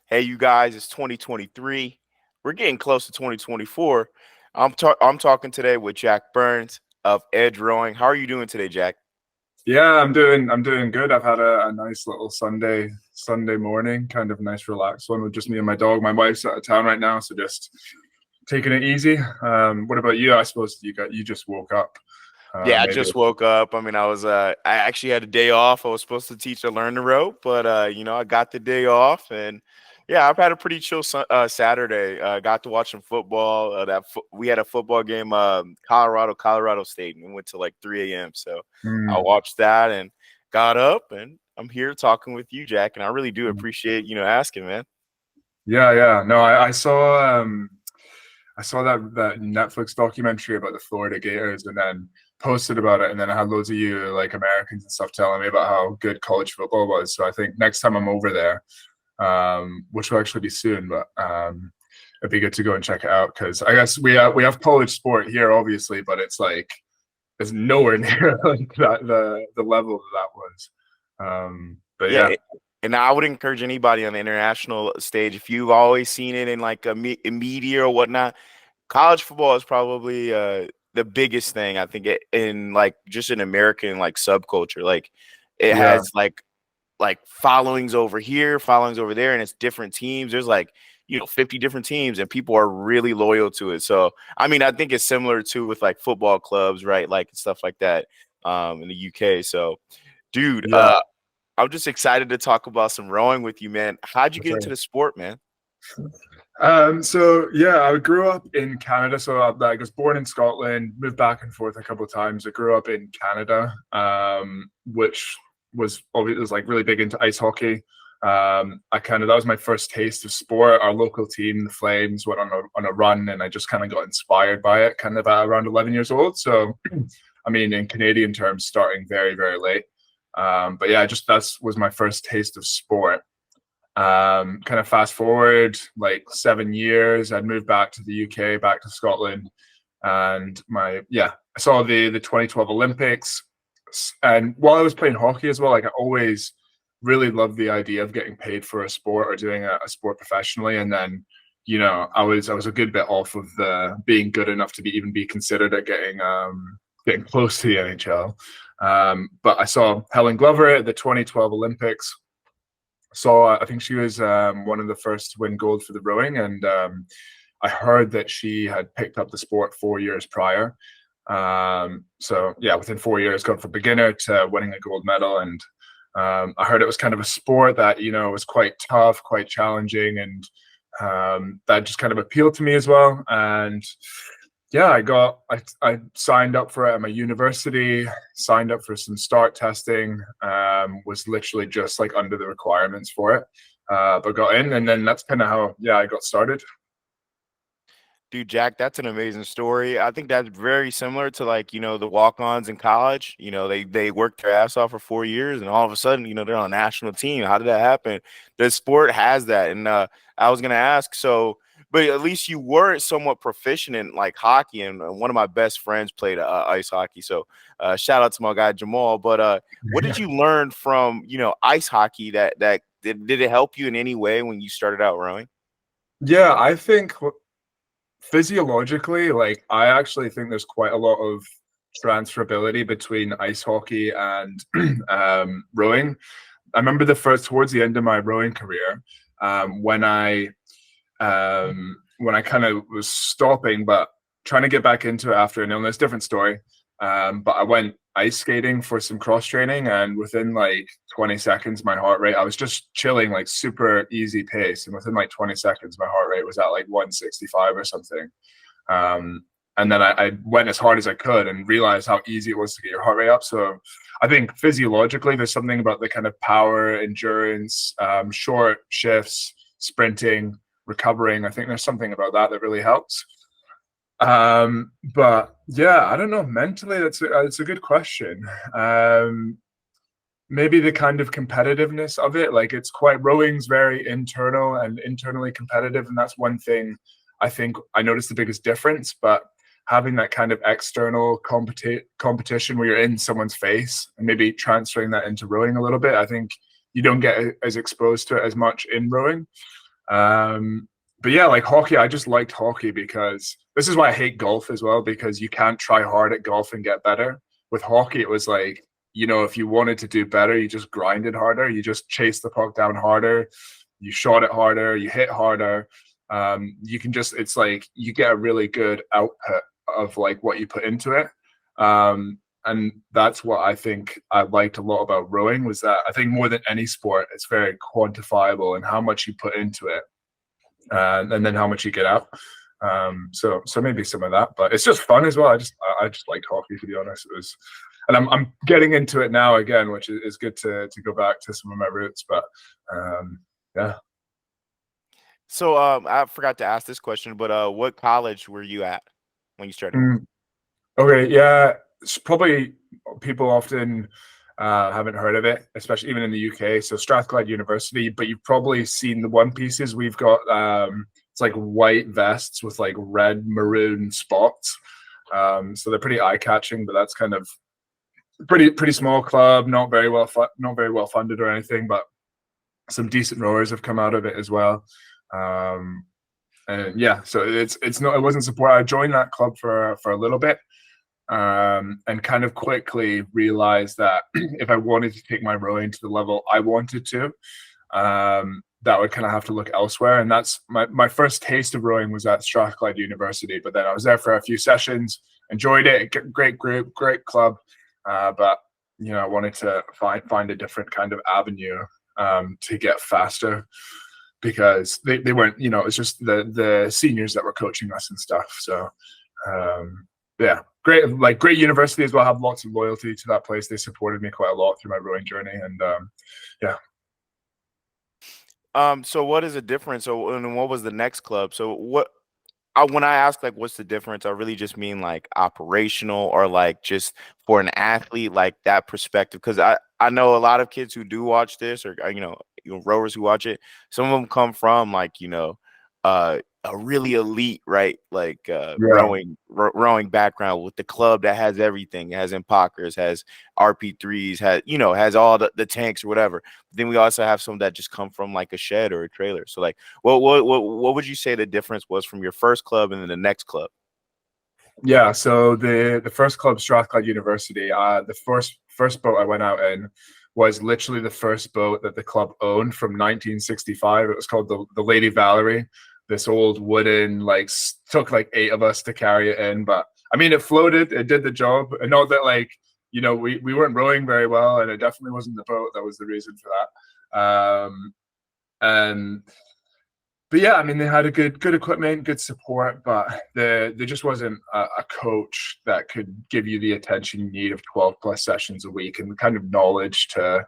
Hey, you guys, it's 2023. We're getting close to 2024. I'm talking today with Jack Burns of Edge Rowing. How are you doing today, Jack? Yeah, I'm doing good. I've had a nice little Sunday morning, kind of nice relaxed one with just me and my dog. My wife's out of town right now, so just taking it easy. What about you? I suppose you just woke up. Yeah, I Maybe. just woke up. I mean, I actually had a day off. I was supposed to teach a learn to row, but I got the day off, and yeah, I've had a pretty chill Saturday. Got to watch some football. We had a football game, Colorado State, and we went to like 3 a.m. So I Mm, watched that and got up, and I'm here talking with you, Jack, and I really do appreciate asking, man. yeah, yeah. No, I saw that Netflix documentary about the Florida Gators, and then posted about it, and then I had loads of you like Americans and stuff telling me about how good college football was. So I think next time I'm over there, which will actually be soon, but it'd be good to go and check it out because I guess we have college sport here, obviously, but it's nowhere near like the level that was. But Yeah, yeah, and I would encourage anybody on the international stage, if you've always seen it in like in media or whatnot, college football is probably the biggest thing I think in like just an American like subculture. Like it yeah, has like followings over here, followings over there, and it's different teams. There's like 50 different teams, and people are really loyal to it. So I mean, I think it's similar to with like football clubs, right? Like stuff like that in the UK. So, dude, yeah, I'm just excited to talk about some rowing with you, man. How'd you for get into sure. the sport, man? So yeah, I grew up in Canada. So I was born in Scotland, moved back and forth a couple of times. I grew up in Canada, which was obviously was like really big into ice hockey. That was my first taste of sport. Our local team, the Flames, went on a run, and I just kind of got inspired by it, kind of at around 11 years old. So, I mean, in Canadian terms, starting very, very late. But yeah, just that was my first taste of sport. Kind of fast forward like 7 years, I'd moved back to the UK, back to Scotland, and I saw the 2012 Olympics, and while I was playing hockey as well, like I always really loved the idea of getting paid for a sport or doing a sport professionally, and then I was a good bit off of the being good enough to be considered at getting close to the NHL. But I saw Helen Glover at the 2012 Olympics. I think she was one of the first to win gold for the rowing, and I heard that she had picked up the sport 4 years prior. So yeah, within 4 years, gone from beginner to winning a gold medal, and I heard it was kind of a sport that was quite tough, quite challenging, and that just kind of appealed to me as well. And yeah, I signed up for it at my university, signed up for some start testing, was literally just like under the requirements for it, but got in, and then that's kind of how I got started. Dude, Jack, that's an amazing story. I think that's very similar to like, the walk-ons in college. They worked their ass off for 4 years and all of a sudden, they're on a national team. How did that happen? The sport has that. And I was gonna ask, so but at least you were somewhat proficient in like hockey, and one of my best friends played ice hockey. So shout out to my guy Jamal. But what did you learn from, ice hockey that did it help you in any way when you started out rowing? Yeah, I think physiologically, like I actually think there's quite a lot of transferability between ice hockey and rowing. I remember towards the end of my rowing career, when I kind of was stopping, but trying to get back into it after an illness, different story. But I went ice skating for some cross training, and within like 20 seconds, my heart rate, I was just chilling like super easy pace. And within like 20 seconds, my heart rate was at like 165 or something. And then I went as hard as I could and realized how easy it was to get your heart rate up. So I think physiologically, there's something about the kind of power, endurance, short shifts, sprinting, recovering. I think there's something about that really helps. But yeah, I don't know. Mentally, that's a good question. Maybe the kind of competitiveness of it, like it's quite rowing's very internal and internally competitive, and that's one thing I think I noticed the biggest difference. But having that kind of external competition where you're in someone's face and maybe transferring that into rowing a little bit, I think you don't get as exposed to it as much in rowing. But yeah, like hockey, I just liked hockey because this is why I hate golf as well, because you can't try hard at golf and get better. With hockey, it was like, if you wanted to do better, you just grinded harder, you just chased the puck down harder, you shot it harder, you hit harder. You can just, it's like you get a really good output of like what you put into it. And that's what I think I liked a lot about rowing, was that I think more than any sport, it's very quantifiable in how much you put into it, and then how much you get out. So maybe some of that, but it's just fun as well. I just liked hockey, to be honest. It was, and I'm getting into it now again, which is good to go back to some of my roots. But yeah. So I forgot to ask this question, but what college were you at when you started? Okay, yeah, it's probably people often haven't heard of it, especially even in the UK. So Strathclyde University, but you've probably seen the one pieces. We've got it's like white vests with like red maroon spots. So they're pretty eye catching, but that's kind of pretty small club, not very well funded or anything, but some decent rowers have come out of it as well. And yeah, so it wasn't support. I joined that club for a little bit. And kind of quickly realized that if I wanted to take my rowing to the level I wanted to, that would kind of have to look elsewhere. And that's my first taste of rowing was at Strathclyde University. But then I was there for a few sessions, enjoyed it, great group, great club. But I wanted to find a different kind of avenue to get faster, because they weren't, it's just the seniors that were coaching us and stuff. So yeah, great university as well. I have lots of loyalty to that place. They supported me quite a lot through my rowing journey, and yeah. So what is the difference? So and what was the next club? So when I ask like what's the difference, I really just mean like operational, or like just for an athlete, like that perspective. Because I know a lot of kids who do watch this, or rowers who watch it. Some of them come from like a really elite, right, like Yeah. rowing background with the club that has everything. It has Impakers, has RP3s, has all the tanks or whatever. But then we also have some that just come from like a shed or a trailer. So like what would you say the difference was from your first club and then the next club? Yeah, so the first club, Strathclyde University, the first boat I went out in was literally the first boat that the club owned from 1965. It was called the Lady Valerie. This old wooden, like, took like 8 of us to carry it in, but I mean, it floated, it did the job. And not that like, we weren't rowing very well, and it definitely wasn't the boat that was the reason for that. And But yeah, I mean, they had a good equipment, good support, but there just wasn't a coach that could give you the attention you need of 12 plus sessions a week and the kind of knowledge to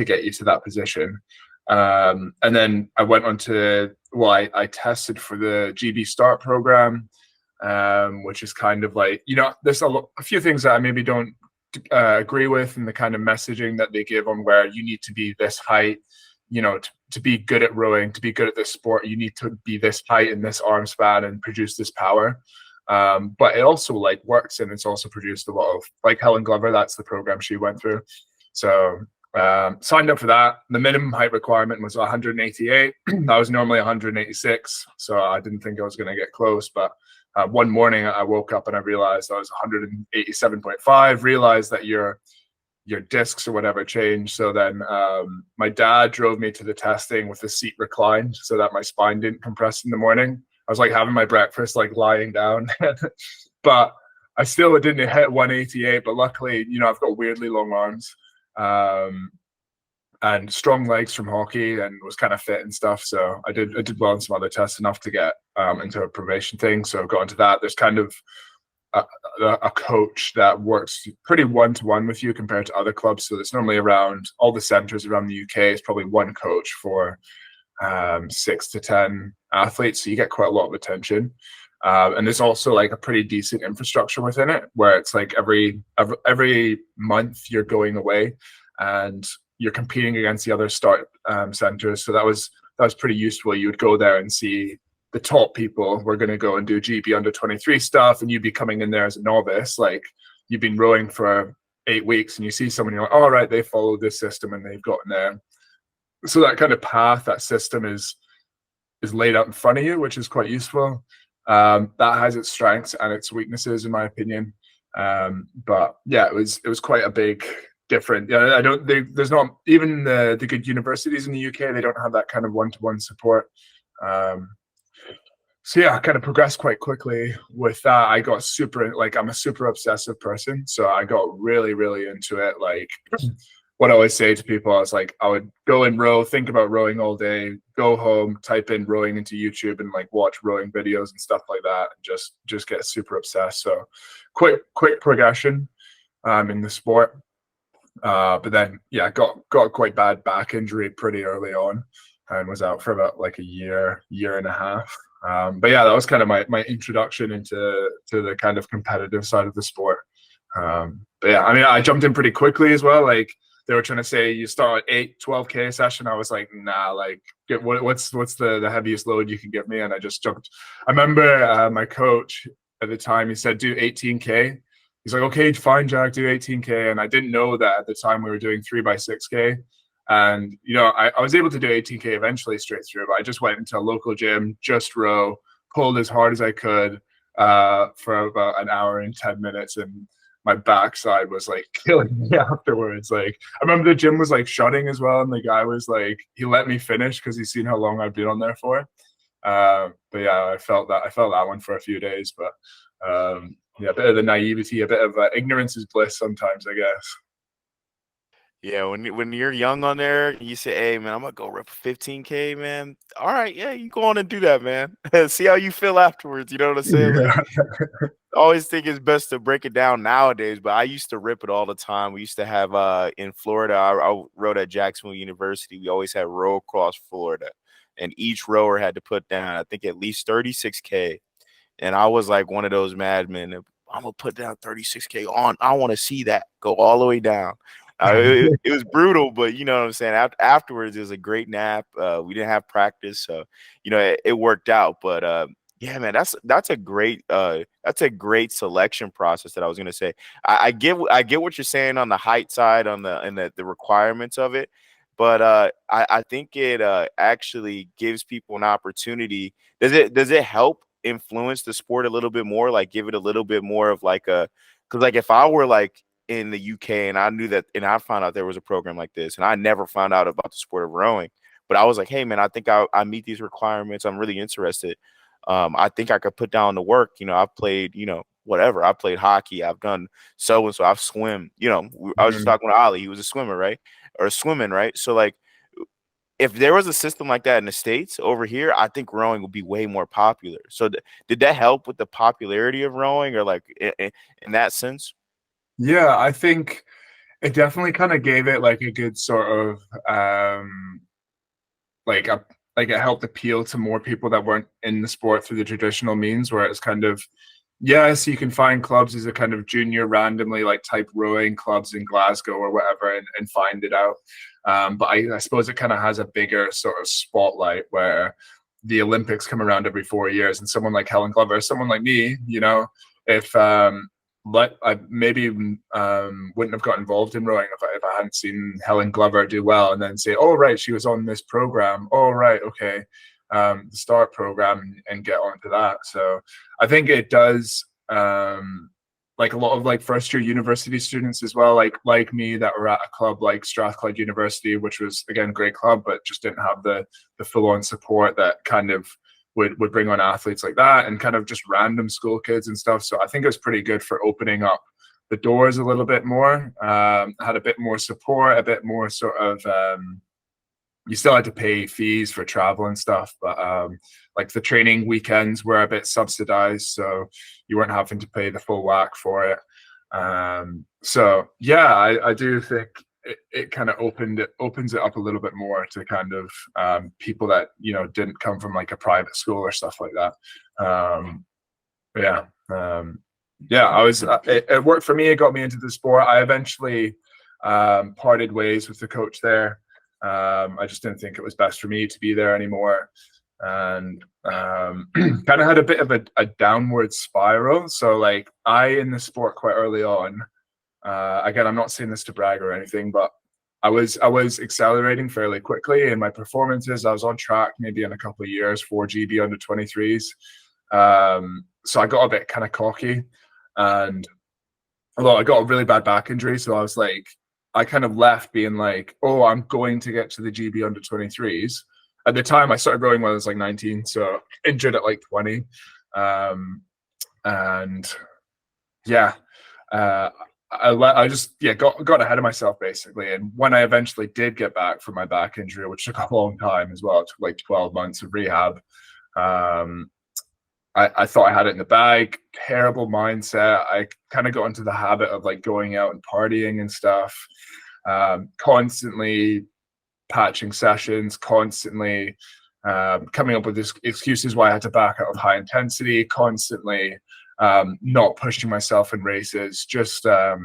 get you to that position. And then I went on to, I tested for the GB Start program, which is kind of like, there's a few things that I maybe don't agree with, and the kind of messaging that they give on where you need to be this height, to be good at rowing, to be good at this sport, you need to be this height and this arm span and produce this power. But it also like works, and it's also produced a lot of, like, Helen Glover, that's the program she went through. So signed up for that. The minimum height requirement was 188. I was normally 186, so I didn't think I was going to get close. But one morning I woke up and I realized I was 187.5, realized that your discs or whatever changed. So then my dad drove me to the testing with the seat reclined so that my spine didn't compress in the morning. I was like having my breakfast, like lying down. But I still didn't hit 188. But luckily, I've got weirdly long arms and strong legs from hockey, and was kind of fit and stuff. So I did well on some other tests, enough to get into a probation thing. So got into that. There's kind of a coach that works pretty one-to-one with you compared to other clubs. So it's normally around all the centers around the UK. It's probably one coach for 6 to 10 athletes. So you get quite a lot of attention. And there's also like a pretty decent infrastructure within it, where it's like every month you're going away and you're competing against the other start centers. So that was pretty useful. You would go there and see the top people were going to go and do GB under 23 stuff, and you'd be coming in there as a novice. Like, you've been rowing for 8 weeks and you see someone, you're like, all right, they follow this system and they've gotten there. So that kind of path, that system is is laid out in front of you, which is quite useful. That has its strengths and its weaknesses, in my opinion. But yeah, it was quite a big different. Yeah, I don't. There's not even the good universities in the UK. They don't have that kind of one-to-one support. Um, so yeah, I kind of progressed quite quickly with that. I got super, like, I'm a super obsessive person, so I got really, really into it. Like, what I always say to people is like, I would go and row, think about rowing all day, go home, type in rowing into YouTube, and like watch rowing videos and stuff like that, and just get super obsessed. So, quick progression in the sport. But then, yeah, got quite bad back injury pretty early on, and was out for about like a year and a half. But yeah, that was kind of my introduction into the kind of competitive side of the sport. But yeah, I mean, I jumped in pretty quickly as well. Like, they were trying to say you start at 12K session. I was like, nah, like, what's the heaviest load you can give me? And I just jumped. I remember my coach at the time, he said, do 18K. He's like, okay, fine, Jack, do 18K. And I didn't know that at the time we were doing 3x6K. And, you know, I was able to do 18K eventually straight through, but I just went into a local gym, just row, pulled as hard as I could for about an hour and 10 minutes. And my backside was like killing me afterwards. Like, I remember the gym was like shutting as well. And the guy was like, he let me finish because he's seen how long I've been on there for. But yeah, I felt that one for a few days, but yeah, a bit of the naivety, a bit of ignorance is bliss sometimes, I guess. Yeah, when you're young on there, you say, "Hey, man, I'm gonna go rip 15K, man." All right, yeah, you go on and do that, man. See how you feel afterwards. You know what I'm saying? Like, Yeah. I always think it's best to break it down nowadays, but I used to rip it all the time. We used to have in Florida. I rowed at Jacksonville University. We always had row across Florida, and each rower had to put down, I think, at least 36K. And I was like one of those madmen. I'm gonna put down 36K on. I want to see that go all the way down. It was brutal, but you know what I'm saying. Afterwards, it was a great nap. We didn't have practice, so you know it worked out. But yeah, man, that's a great selection process that I was gonna say. I get what you're saying on the height side, on the requirements of it, but I think it actually gives people an opportunity. Does it help influence the sport a little bit more? Like, give it a little bit more of like a, because like if I were like in the UK and I knew that, and I found out there was a program like this, and I never found out about the sport of rowing, but I was like, hey man, I think I meet these requirements. I'm really interested. I think I could put down the work. You know, I've played, you know, whatever. I played hockey. I've done so and so. I've swim. You know, I was just Mhm. talking to Ali. He was a swimmer, right? Or swimming, right? So like, if there was a system like that in the States over here, I think rowing would be way more popular. So did that help with the popularity of rowing, or like in that sense? Yeah, I think it definitely kind of gave it like a good sort of like a like it helped appeal to more people that weren't in the sport through the traditional means, where it's kind of, yes, you can find clubs as a kind of junior randomly like type rowing clubs in Glasgow or whatever, and find it out. But I suppose it kind of has a bigger sort of spotlight where the Olympics come around every 4 years, and someone like Helen Glover, someone like me, you know, if but I maybe wouldn't have got involved in rowing if I hadn't seen Helen Glover do well, and then say, oh right, she was on this program. Oh right, okay, the START program, and get onto that. So I think it does, like a lot of like first year university students as well, like me, that were at a club like Strathclyde University, which was again a great club, but just didn't have the full on support that kind of would bring on athletes like that, and kind of just random school kids and stuff. So I think it was pretty good for opening up the doors a little bit more. Had a bit more support, a bit more sort of you still had to pay fees for travel and stuff, but like the training weekends were a bit subsidized, so you weren't having to pay the full whack for it. So yeah, I do think it kind of opens it up a little bit more to kind of people that, you know, didn't come from like a private school or stuff like that. Yeah, yeah, I was it worked for me. It got me into the sport. I eventually parted ways with the coach there. I just didn't think it was best for me to be there anymore, and kind of had a bit of a downward spiral. So like, in the sport quite early on, again, I'm not saying this to brag or anything, but I was accelerating fairly quickly in my performances. I was on track maybe in a couple of years for GB under 23s. So I got a bit kind of cocky, and although I got a really bad back injury, so I was like, I kind of left being like, oh, I'm going to get to the GB under 23s. At the time, I started rowing when I was like 19, so injured at like 20. And yeah, uh, I just got ahead of myself basically. And when I eventually did get back from my back injury, which took a long time as well, it took like 12 months of rehab. Um, I thought I had it in the bag. Terrible mindset. I kind of got into the habit of like going out and partying and stuff, constantly patching sessions, constantly coming up with excuses why I had to back out of high intensity, constantly not pushing myself in races. Just I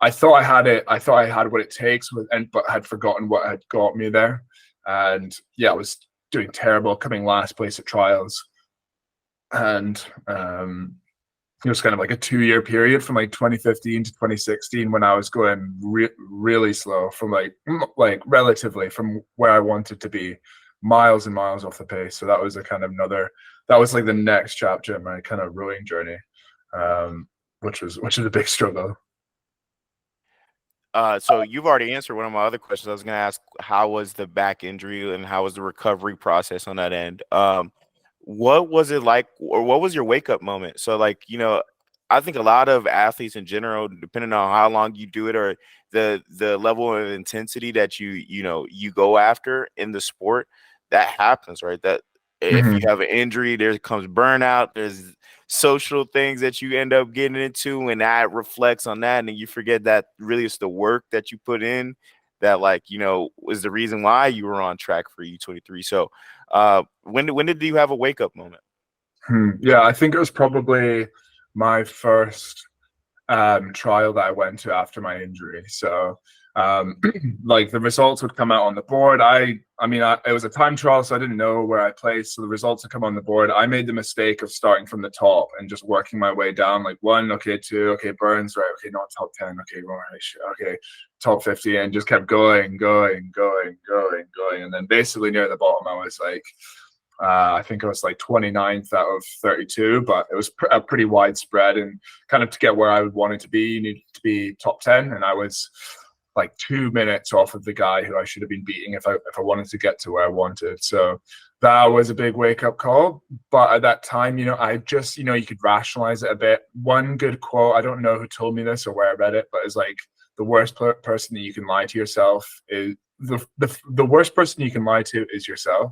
thought I had it. I thought I had what it takes, but had forgotten what had got me there. And yeah, I was doing terrible, coming last place at trials. And it was kind of like a 2-year period from like 2015 to 2016 when I was going really slow from like relatively from where I wanted to be, miles and miles off the pace. So that was a kind of that was like the next chapter in my kind of rowing journey, which is a big struggle. So you've already answered one of my other questions. I was going to ask, how was the back injury and how was the recovery process on that end? What was it like, or what was your wake up moment? So like, I think a lot of athletes in general, depending on how long you do it or the level of intensity that you go after in the sport, that happens, right? That if you have an injury, there comes burnout, there's social things that you end up getting into, and that reflects on that, and then you forget that really it's the work that you put in that was the reason why you were on track for U23. So when did you have a wake up moment? Yeah, I think it was probably my first trial that I went to after my injury. So like the results would come out on the board. I mean, it was a time trial, so I didn't know where I placed. So the results would come on the board. I made the mistake of starting from the top and just working my way down, like 1, okay, 2, okay, Burns, right, okay, not top 10, okay, okay, top 50, and just kept going. And then basically near the bottom, I was like, I think I was like 29th out of 32, but it was a pretty widespread. And kind of to get where I would want it to be, you needed to be top 10. And I was like 2 minutes off of the guy who I should have been beating if I wanted to get to where I wanted. So that was a big wake up call. But at that time, I just, you could rationalize it a bit. One good quote, I don't know who told me this or where I read it, but it's like the worst person that you can lie to yourself is the worst person you can lie to is yourself.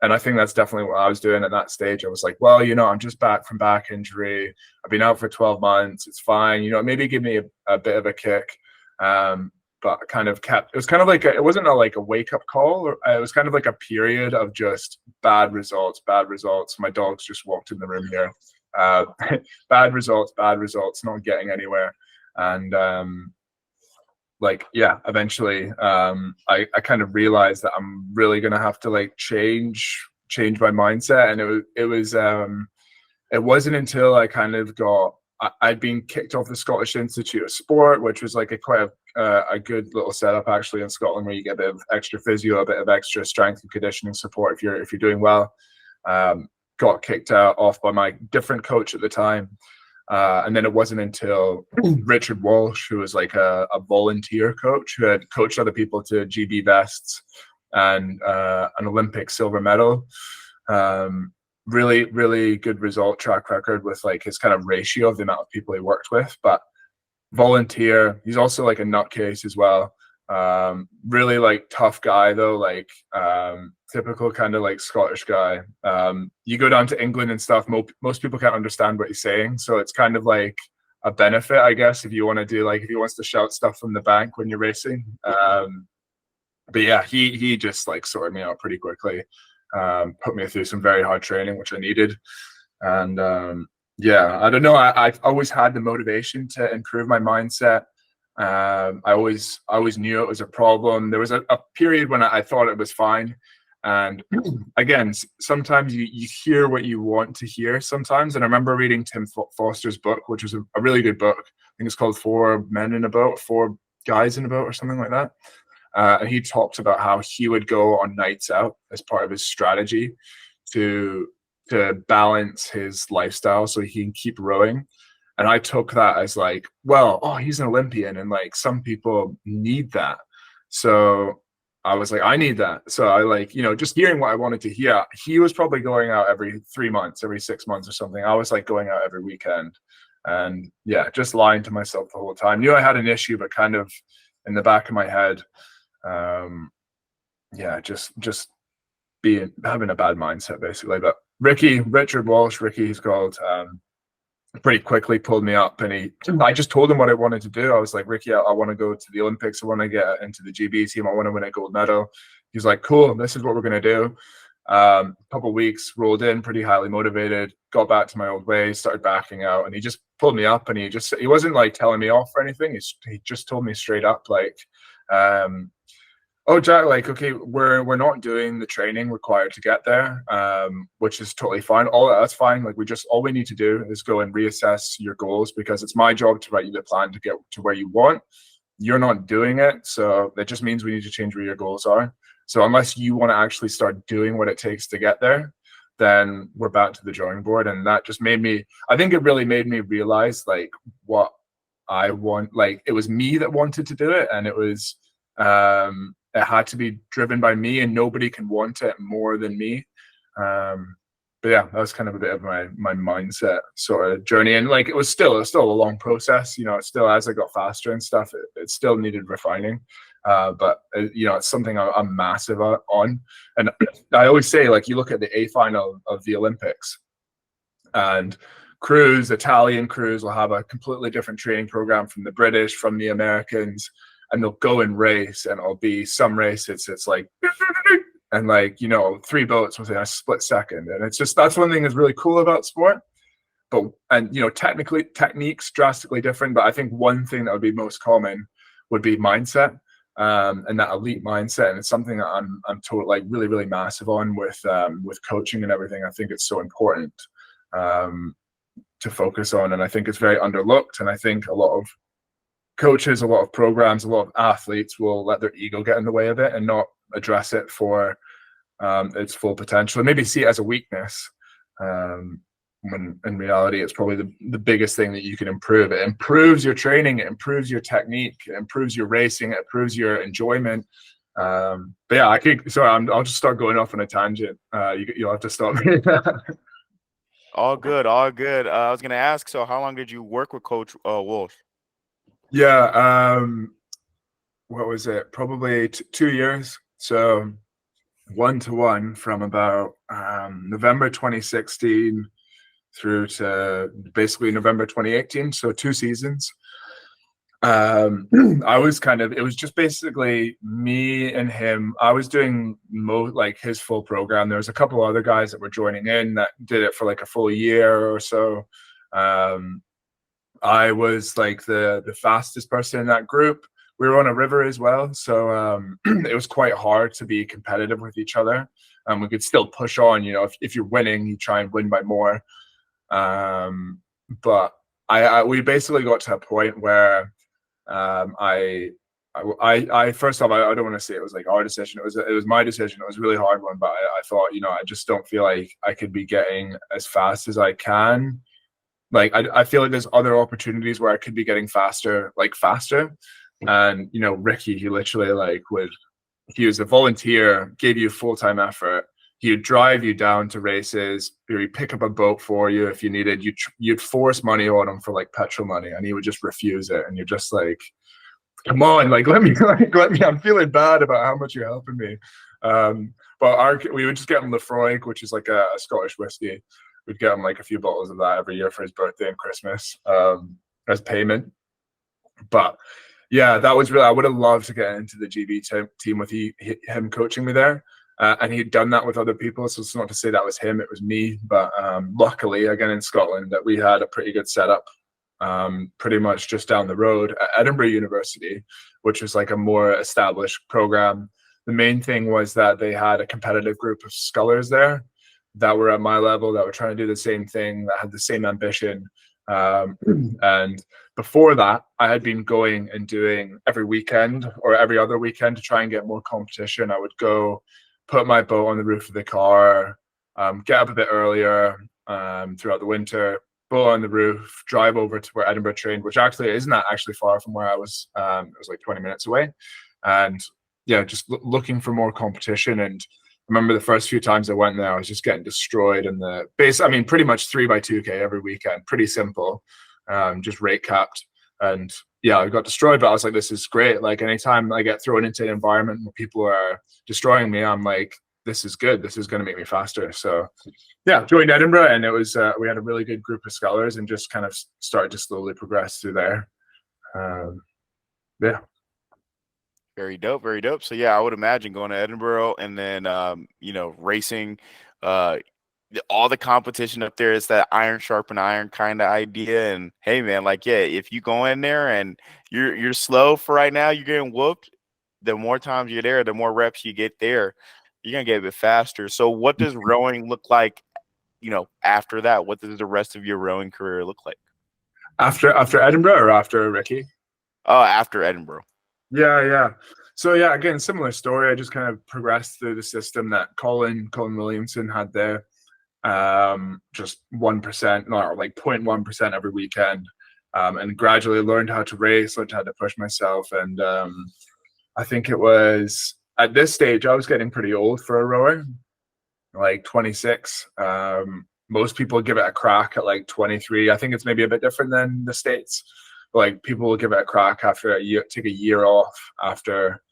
And I think that's definitely what I was doing at that stage. I was like, well, I'm just back from back injury. I've been out for 12 months. It's fine. Maybe give me a bit of a kick. But I kind of kept, it was kind of like, it wasn't like a wake up call. It was kind of like a period of just bad results. My dogs just walked in the room here. Bad results, not getting anywhere. And eventually I kind of realized that I'm really gonna have to like change my mindset. And it wasn't until I kind of I'd been kicked off the Scottish Institute of Sport, which was like quite a good little setup actually in Scotland, where you get a bit of extra physio, a bit of extra strength and conditioning support if you're doing well. Got kicked off by my different coach at the time. And then it wasn't until Richard Walsh, who was like a volunteer coach who had coached other people to GB vests and an Olympic silver medal. Really, really good result track record with like his kind of ratio of the amount of people he worked with. But volunteer, he's also like a nutcase as well. Really like tough guy though, like typical kind of like Scottish guy. You go down to England and stuff, most people can't understand what he's saying, so it's kind of like a benefit, I guess, if you want to do like, if he wants to shout stuff from the bank when you're racing. But yeah, he just like sorted me out pretty quickly, put me through some very hard training, which I needed. And yeah, I don't know, I've always had the motivation to improve my mindset. I always knew it was a problem. There was a period when I thought it was fine. And again, sometimes you hear what you want to hear sometimes. And I remember reading Tim Foster's book, which was a really good book. I think it's called 4 Men in a Boat, 4 Guys in a Boat or something like that. And he talked about how he would go on nights out as part of his strategy to balance his lifestyle so he can keep rowing. And I took that as like, well, oh, he's an Olympian, and like some people need that. So I was like, I need that. So I like, just hearing what I wanted to hear. He was probably going out every 3 months, every 6 months or something. I was like going out every weekend. And yeah, just lying to myself the whole time. Knew I had an issue, but kind of in the back of my head, yeah, just having a bad mindset basically. But Richard Walsh, he's called, pretty quickly pulled me up, and I just told him what I wanted to do. I was like, Ricky, I want to go to the Olympics. I want to get into the GB team. I want to win a gold medal. He's like, cool, this is what we're going to do. A couple of weeks rolled in, pretty highly motivated, got back to my old ways, started backing out, and he just pulled me up, and he wasn't like telling me off or anything. He just told me straight up, like, oh, Jack, like, okay, we're not doing the training required to get there, which is totally fine. That's fine. Like, all we need to do is go and reassess your goals, because it's my job to write you the plan to get to where you want. You're not doing it, so that just means we need to change where your goals are. So unless you want to actually start doing what it takes to get there, then we're back to the drawing board. And that just I think it really made me realize like what I want. Like, it was me that wanted to do it, and it was, it had to be driven by me, and nobody can want it more than me. But yeah, that was kind of a bit of my mindset sort of journey. And like, it was still a long process, it's still, as I got faster and stuff, it still needed refining. But it's something I'm massive on. And I always say, like, you look at the A final of the Olympics, and Italian crews will have a completely different training program from the British, from the Americans, and they'll go and race, and it'll be some race, it's like, and like, 3 boats within a split second. And it's just, that's one thing that's really cool about sport. But, and techniques drastically different, but I think one thing that would be most common would be mindset, and that elite mindset. And it's something that I'm totally, like, really, really massive on with coaching and everything. I think it's so important to focus on, and I think it's very underlooked. And I think a lot of coaches, a lot of programs, a lot of athletes will let their ego get in the way of it and not address it for its full potential, and maybe see it as a weakness, when in reality it's probably the biggest thing that you can improve. It improves your training, it improves your technique, it improves your racing, it improves your enjoyment. But yeah, I'll just start going off on a tangent. You'll have to stop me. All good, all good. I was gonna ask, so how long did you work with Coach Walsh? Yeah, what was it? Probably 2 years. So 1-to-1 from about November 2016 through to basically November 2018. So 2 seasons. It was just basically me and him. I was doing like his full program. There was a couple other guys that were joining in that did it for like a full year or so. I was like the fastest person in that group. We were on a river as well, so it was quite hard to be competitive with each other. We could still push on, if you're winning, you try and win by more. But we basically got to a point where I first off, I don't want to say it was like our decision. It was my decision. It was a really hard one, but I thought, I just don't feel like I could be getting as fast as I can. Like, I feel like there's other opportunities where I could be getting faster. And, Ricky, he literally he was a volunteer, gave you full-time effort. He would drive you down to races, he'd pick up a boat for you if you needed. You'd force money on him for like petrol money, and he would just refuse it. And you're just like, come on, like, let me, I'm feeling bad about how much you're helping me. But we would just get him Lefroy, which is like a Scottish whiskey. We'd get him like a few bottles of that every year for his birthday and Christmas as payment. But yeah, that was really, I would have loved to get into the GB team with him coaching me there. And he'd done that with other people. So it's not to say that was him, it was me. But luckily, again, in Scotland, that we had a pretty good setup pretty much just down the road at Edinburgh University, which was like a more established program. The main thing was that they had a competitive group of scullers there that were at my level, that were trying to do the same thing, that had the same ambition. And before that, I had been going and doing every weekend or every other weekend to try and get more competition. I would go put my boat on the roof of the car, get up a bit earlier throughout the winter, boat on the roof, drive over to where Edinburgh trained, which actually isn't that actually far from where I was. It was like 20 minutes away. And yeah, just looking for more competition. And I remember the first few times I went there, I was just getting destroyed in the base. I mean, pretty much 3x2K every weekend, pretty simple, just rate capped. And yeah, I got destroyed, but I was like, this is great. Like anytime I get thrown into an environment where people are destroying me, I'm like, this is good. This is going to make me faster. So yeah, joined Edinburgh, and it was we had a really good group of scholars, and just kind of started to slowly progress through there. Yeah. Very dope, very dope. So yeah, I would imagine going to Edinburgh and then racing uh all the competition up there is that iron sharpen iron kind of idea. And hey man, like yeah, if you go in there and you're slow for right now, you're getting whooped, the more times you're there, the more reps you get there, you're gonna get a bit faster. So what does rowing look like, after that? What does the rest of your rowing career look like? After Edinburgh or after Ricky? Oh, after Edinburgh. Yeah, yeah. So yeah, again, similar story. I just kind of progressed through the system that Colin Williamson had there. Just 1%, or like 0.1% every weekend. And gradually learned how to race, learned how to push myself. And I think it was at this stage, I was getting pretty old for a rower, like 26. Most people give it a crack at like 23. I think it's maybe a bit different than the States. Like people will give it a crack after a year, take a year off after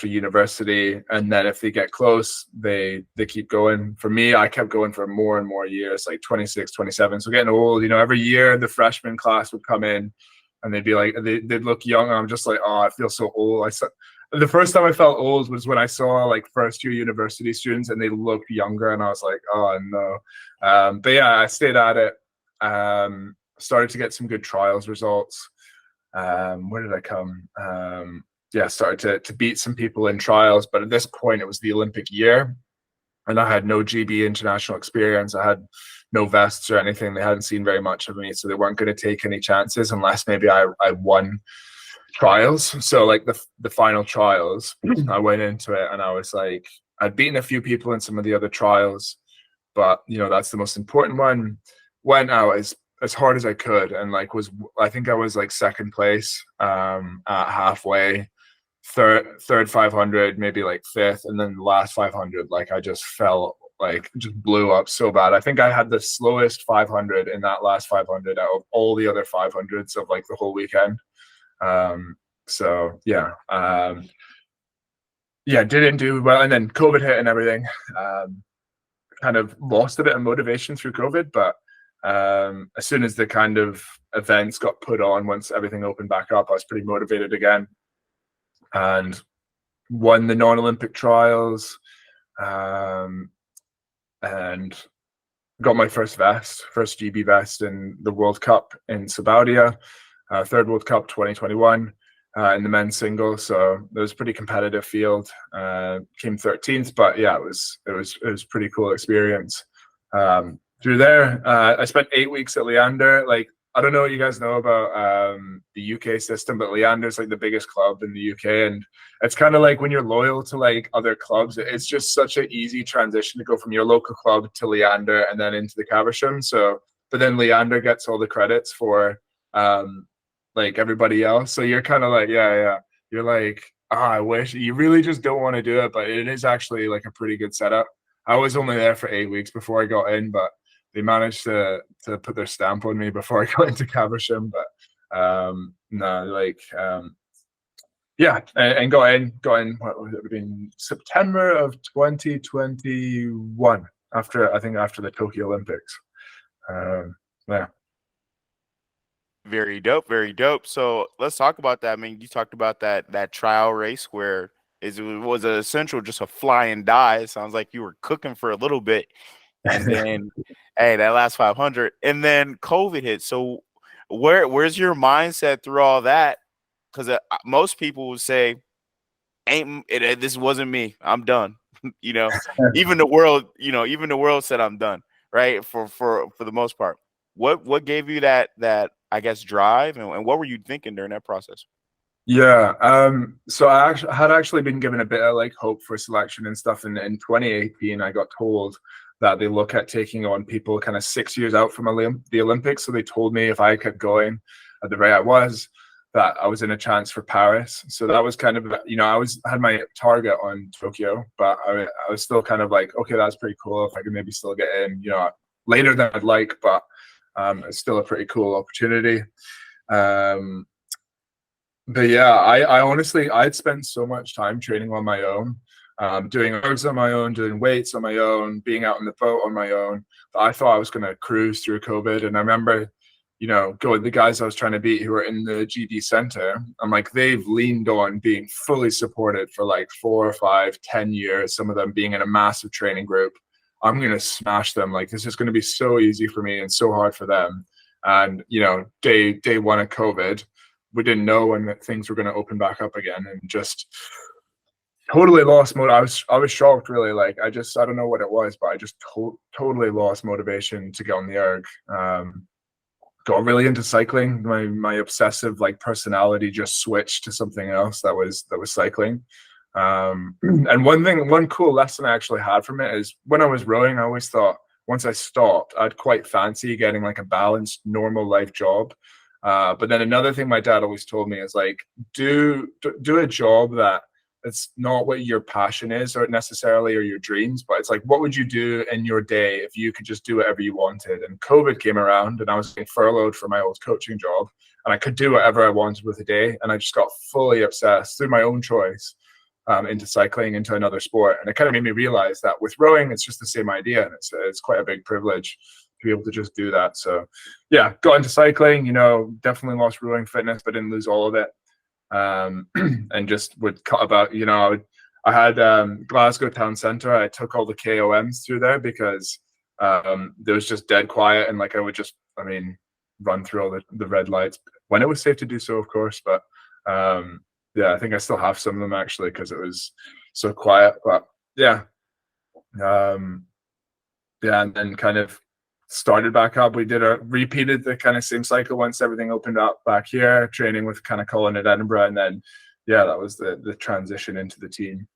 university, and then if they get close, they keep going. For me, I kept going for more and more years, like 26, 27. So getting old, every year the freshman class would come in and they'd be like, they'd look young. I'm just like, oh, I feel so old. The first time I felt old was when I saw like first year university students and they looked younger, and I was like, oh no. But yeah, I stayed at it. Started to get some good trials results. Where did I come? Yeah, started to beat some people in trials, but at this point it was the Olympic year, and I had no GB international experience. I had no vests or anything. They hadn't seen very much of me, so they weren't going to take any chances unless maybe I won trials. So like the final trials, I went into it and I was like, I'd beaten a few people in some of the other trials, but that's the most important one. Went out as hard as I could, and like I think I was like second place at halfway, third 500, maybe like fifth, and then the last 500, like I just fell, like just blew up so bad. I think I had the slowest 500 in that last 500 out of all the other 500s of like the whole weekend. So yeah, yeah, didn't do well, and then COVID hit and everything. Kind of lost a bit of motivation through COVID, but as soon as the kind of events got put on, once everything opened back up, I was pretty motivated again, and won the non-Olympic trials, and got my first GB vest in the World Cup in Sabadia, third World Cup 2021 in the men's single. So it was a pretty competitive field. Came 13th, but yeah, it was pretty cool experience. Through there, I spent 8 weeks at Leander. Like, I don't know what you guys know about the UK system, but Leander's like the biggest club in the UK, and it's kind of like when you're loyal to like other clubs, it's just such an easy transition to go from your local club to Leander and then into the Caversham. So, but then Leander gets all the credits for like everybody else. So you're kind of like, yeah. You're like, I wish. You really just don't want to do it, but it is actually like a pretty good setup. I was only there for 8 weeks before I got in, but they managed to put their stamp on me before I got into Caversham. But no, like yeah, and got in. What would it have been? September of 2021, after the Tokyo Olympics. Yeah. Very dope, very dope. So let's talk about that. I mean, you talked about that trial race where it was essential just a fly and die. It sounds like you were cooking for a little bit, and then hey, that last 500, and then COVID hit. So where's your mindset through all that? Because most people would say, "Ain't it, this wasn't me. I'm done." you know, even the world said I'm done, right? For the most part. What gave you that I guess drive, and what were you thinking during that process? Yeah. So I actually been given a bit of like hope for selection and stuff. In 2018, I got told that they look at taking on people kind of 6 years out from the Olympics. So they told me if I kept going at the rate I was, that I was in a chance for Paris. So that was kind of, had my target on Tokyo, but I was still kind of like, okay, that's pretty cool. If I could maybe still get in, later than I'd like, but it's still a pretty cool opportunity. But yeah, I honestly, I'd spent so much time training on my own, doing ergs on my own, doing weights on my own, being out on the boat on my own. But I thought I was going to cruise through COVID. And I remember, going the guys I was trying to beat who were in the GD center. I'm like, they've leaned on being fully supported for like 4 or 5, 10 years. Some of them being in a massive training group. I'm going to smash them. Like, this is going to be so easy for me and so hard for them. And day one of COVID, we didn't know when things were going to open back up again, and just totally lost mode. I was shocked, really. Like, I don't know what it was, but I just totally lost motivation to get on the erg. Got really into cycling. My obsessive like personality just switched to something else that was cycling. And one cool lesson I actually had from it is when I was rowing, I always thought once I stopped, I'd quite fancy getting like a balanced, normal life job. But then another thing my dad always told me is like, do a job that it's not what your passion is or necessarily or your dreams, but it's like, what would you do in your day if you could just do whatever you wanted? And COVID came around and I was getting furloughed for my old coaching job, and I could do whatever I wanted with a day. And I just got fully obsessed through my own choice into cycling, into another sport. And it kind of made me realize that with rowing, it's just the same idea. And it's quite a big privilege to be able to just do that. So yeah, got into cycling, definitely lost rowing fitness, but didn't lose all of it. And just would cut about, I had Glasgow town centre. I took all the KOMs through there because there was just dead quiet. And like, I would just, run through all the red lights when it was safe to do so, of course. But yeah, I think I still have some of them actually, because it was so quiet. But yeah. And then kind of started back up. We repeated the kind of same cycle once everything opened up back here, training with kind of Colin at Edinburgh. And then, yeah, that was the transition into the team.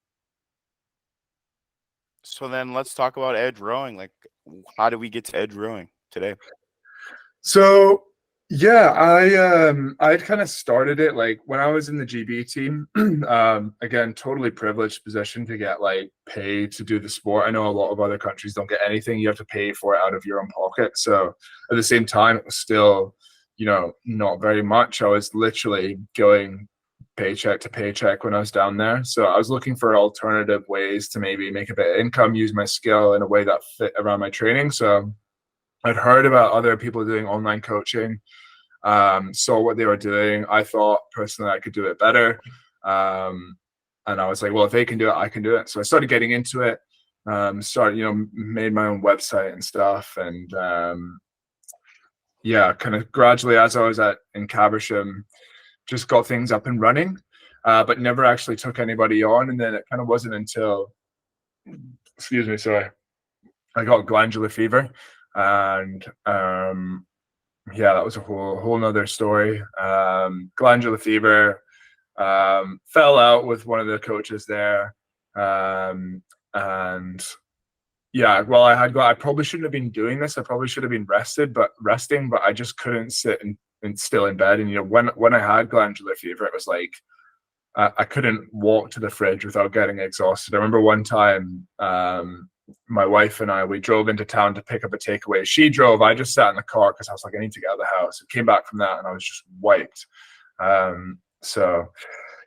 So then let's talk about edge rowing. Like, how do we get to edge rowing today? So yeah, I'd kind of started it like when I was in the GB team. Again, totally privileged position to get like paid to do the sport. I know a lot of other countries don't get anything. You have to pay for it out of your own pocket. So at the same time, it was still, not very much. I was literally going paycheck to paycheck when I was down there. So I was looking for alternative ways to maybe make a bit of income, use my skill in a way that fit around my training. So I'd heard about other people doing online coaching, saw what they were doing. I thought personally I could do it better. And I was like, well, if they can do it, I can do it. So I started getting into it, made my own website and stuff. And yeah, kind of gradually as I was in Caversham, just got things up and running, but never actually took anybody on. And then it kind of wasn't until, I got glandular fever. And yeah, that was a whole nother story. Glandular fever, fell out with one of the coaches there. And yeah, well, I probably shouldn't have been doing this. I probably should have been resting, but I just couldn't sit and still in bed. And when I had glandular fever, it was like I couldn't walk to the fridge without getting exhausted. I remember one time, my wife and we drove into town to pick up a takeaway. She drove. I just sat in the car because I was like, I need to get out of the house. I came back from that and I was just wiped. So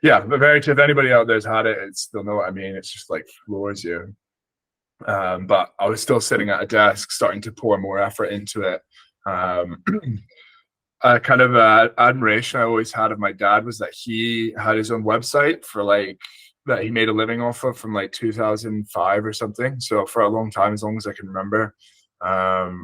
yeah, but if anybody out there's had it, they'll know what I mean. It's just like floors you. But I was still sitting at a desk, starting to pour more effort into it. Kind of admiration I always had of my dad was that he had his own website for like that he made a living off of from like 2005 or something. So for a long time, as long as I can remember, well,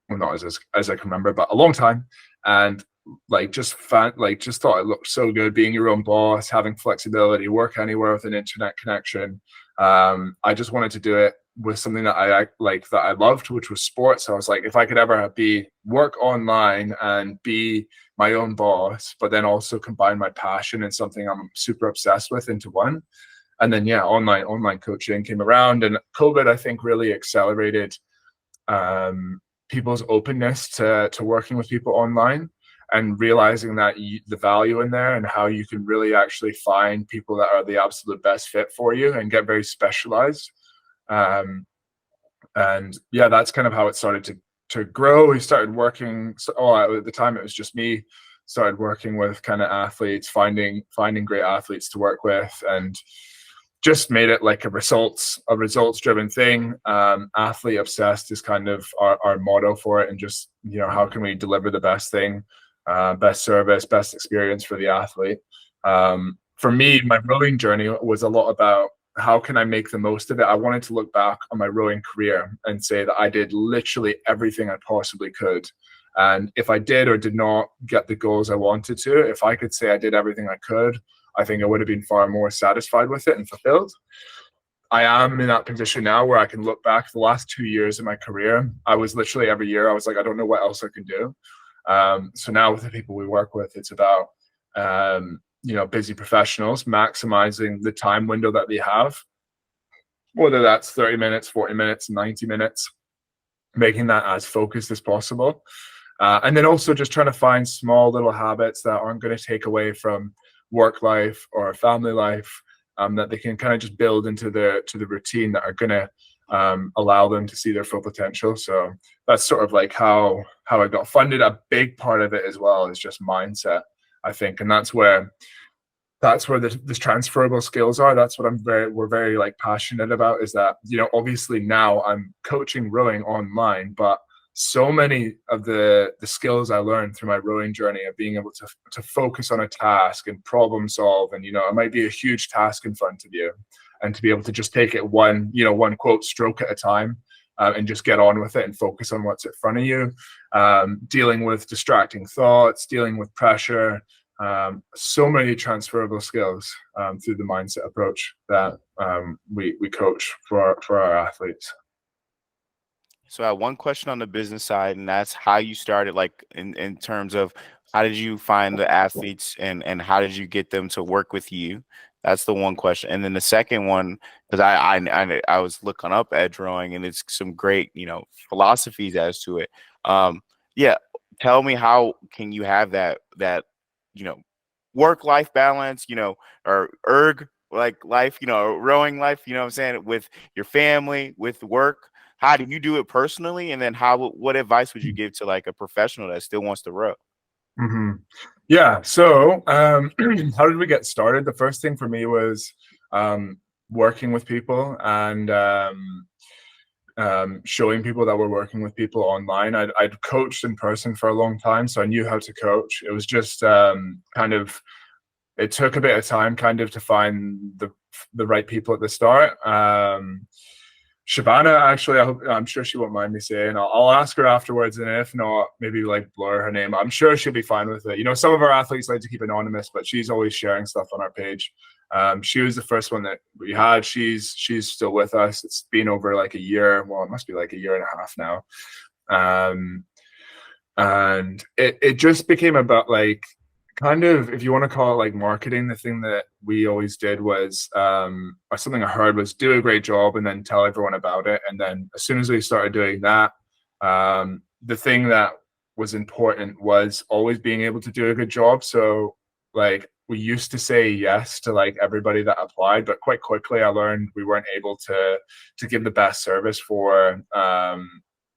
not as I can remember, but a long time. And like just thought it looked so good being your own boss, having flexibility, work anywhere with an internet connection. I just wanted to do it was something that I like, that I loved, which was sports. So I was like, if I could ever work online and be my own boss, but then also combine my passion and something I'm super obsessed with into one. And then online coaching came around, and COVID, I think, really accelerated people's openness to working with people online, and realizing that the value in there, and how you can really actually find people that are the absolute best fit for you and get very specialized. And yeah, that's kind of how it started to grow. We started working. At the time, it was just me. Started working with kind of athletes, finding great athletes to work with, and just made it like a results driven thing. Athlete obsessed is kind of our motto for it, and just, how can we deliver the best thing, best service, best experience for the athlete. For me, my rowing journey was a lot about how can I make the most of it. I wanted to look back on my rowing career and say that I did literally everything I possibly could. And if I did or did not get the goals I wanted to, if I could say I did everything I could, I think I would have been far more satisfied with it and fulfilled. I am in that position now where I can look back the last 2 years of my career. I was literally every year, I was like, I don't know what else I can do. So now with the people we work with, it's about, busy professionals maximizing the time window that they have, whether that's 30 minutes, 40 minutes, 90 minutes, making that as focused as possible. And then also just trying to find small little habits that aren't going to take away from work life or family life, that they can kind of just build into the routine that are going to allow them to see their full potential. So that's sort of like how I got funded. A big part of it as well is just mindset, I think, and that's where the transferable skills are. That's what we're very like passionate about, is that, obviously now I'm coaching rowing online, but so many of the skills I learned through my rowing journey of being able to focus on a task and problem solve, and it might be a huge task in front of you, and to be able to just take it one quote stroke at a time, and just get on with it and focus on what's in front of you, dealing with distracting thoughts, dealing with pressure, so many transferable skills through the mindset approach that we coach for our athletes. So I have one question on the business side, and that's how you started, like in terms of how did you find the athletes, and how did you get them to work with you? That's the one question. And then the second one, because I was looking up edge rowing, and it's some great, philosophies as to it. Yeah, tell me, how can you have that work life balance, or like life, rowing life, what I'm saying, with your family, with work. How do you do it personally? And then what advice would you give to like a professional that still wants to row? Mm-hmm. Yeah. So, how did we get started? The first thing for me was working with people, and showing people that we're working with people online. I'd coached in person for a long time, so I knew how to coach. It was just it took a bit of time kind of to find the right people at the start. Shabana, actually, I'm sure she won't mind me saying. I'll ask her afterwards, and if not, maybe like blur her name. I'm sure she'll be fine with it. Some of our athletes like to keep anonymous, but she's always sharing stuff on our page. She was the first one that we had. She's still with us. It's been over like a year. Well, it must be like a year and a half now. And it just became about like, kind of, if you want to call it like marketing. The thing that we always did was, or something I heard was, do a great job and then tell everyone about it. And then as soon as we started doing that, the thing that was important was always being able to do a good job. So like, we used to say yes to like everybody that applied, but quite quickly I learned we weren't able to give the best service for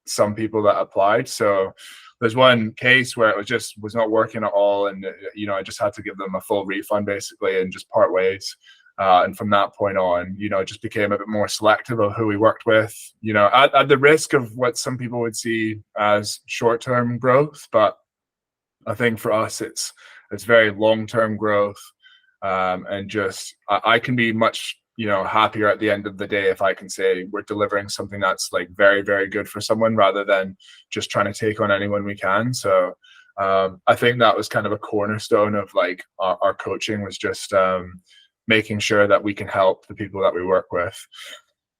some people that applied. So there's one case where it was not working at all, and I just had to give them a full refund basically and just part ways. And from that point on, it just became a bit more selective of who we worked with, at the risk of what some people would see as short-term growth. But I think for us, it's very long-term growth, and just I can be much happier at the end of the day if I can say we're delivering something that's like very, very good for someone, rather than just trying to take on anyone we can. So I think that was kind of a cornerstone of like our coaching, was just making sure that we can help the people that we work with.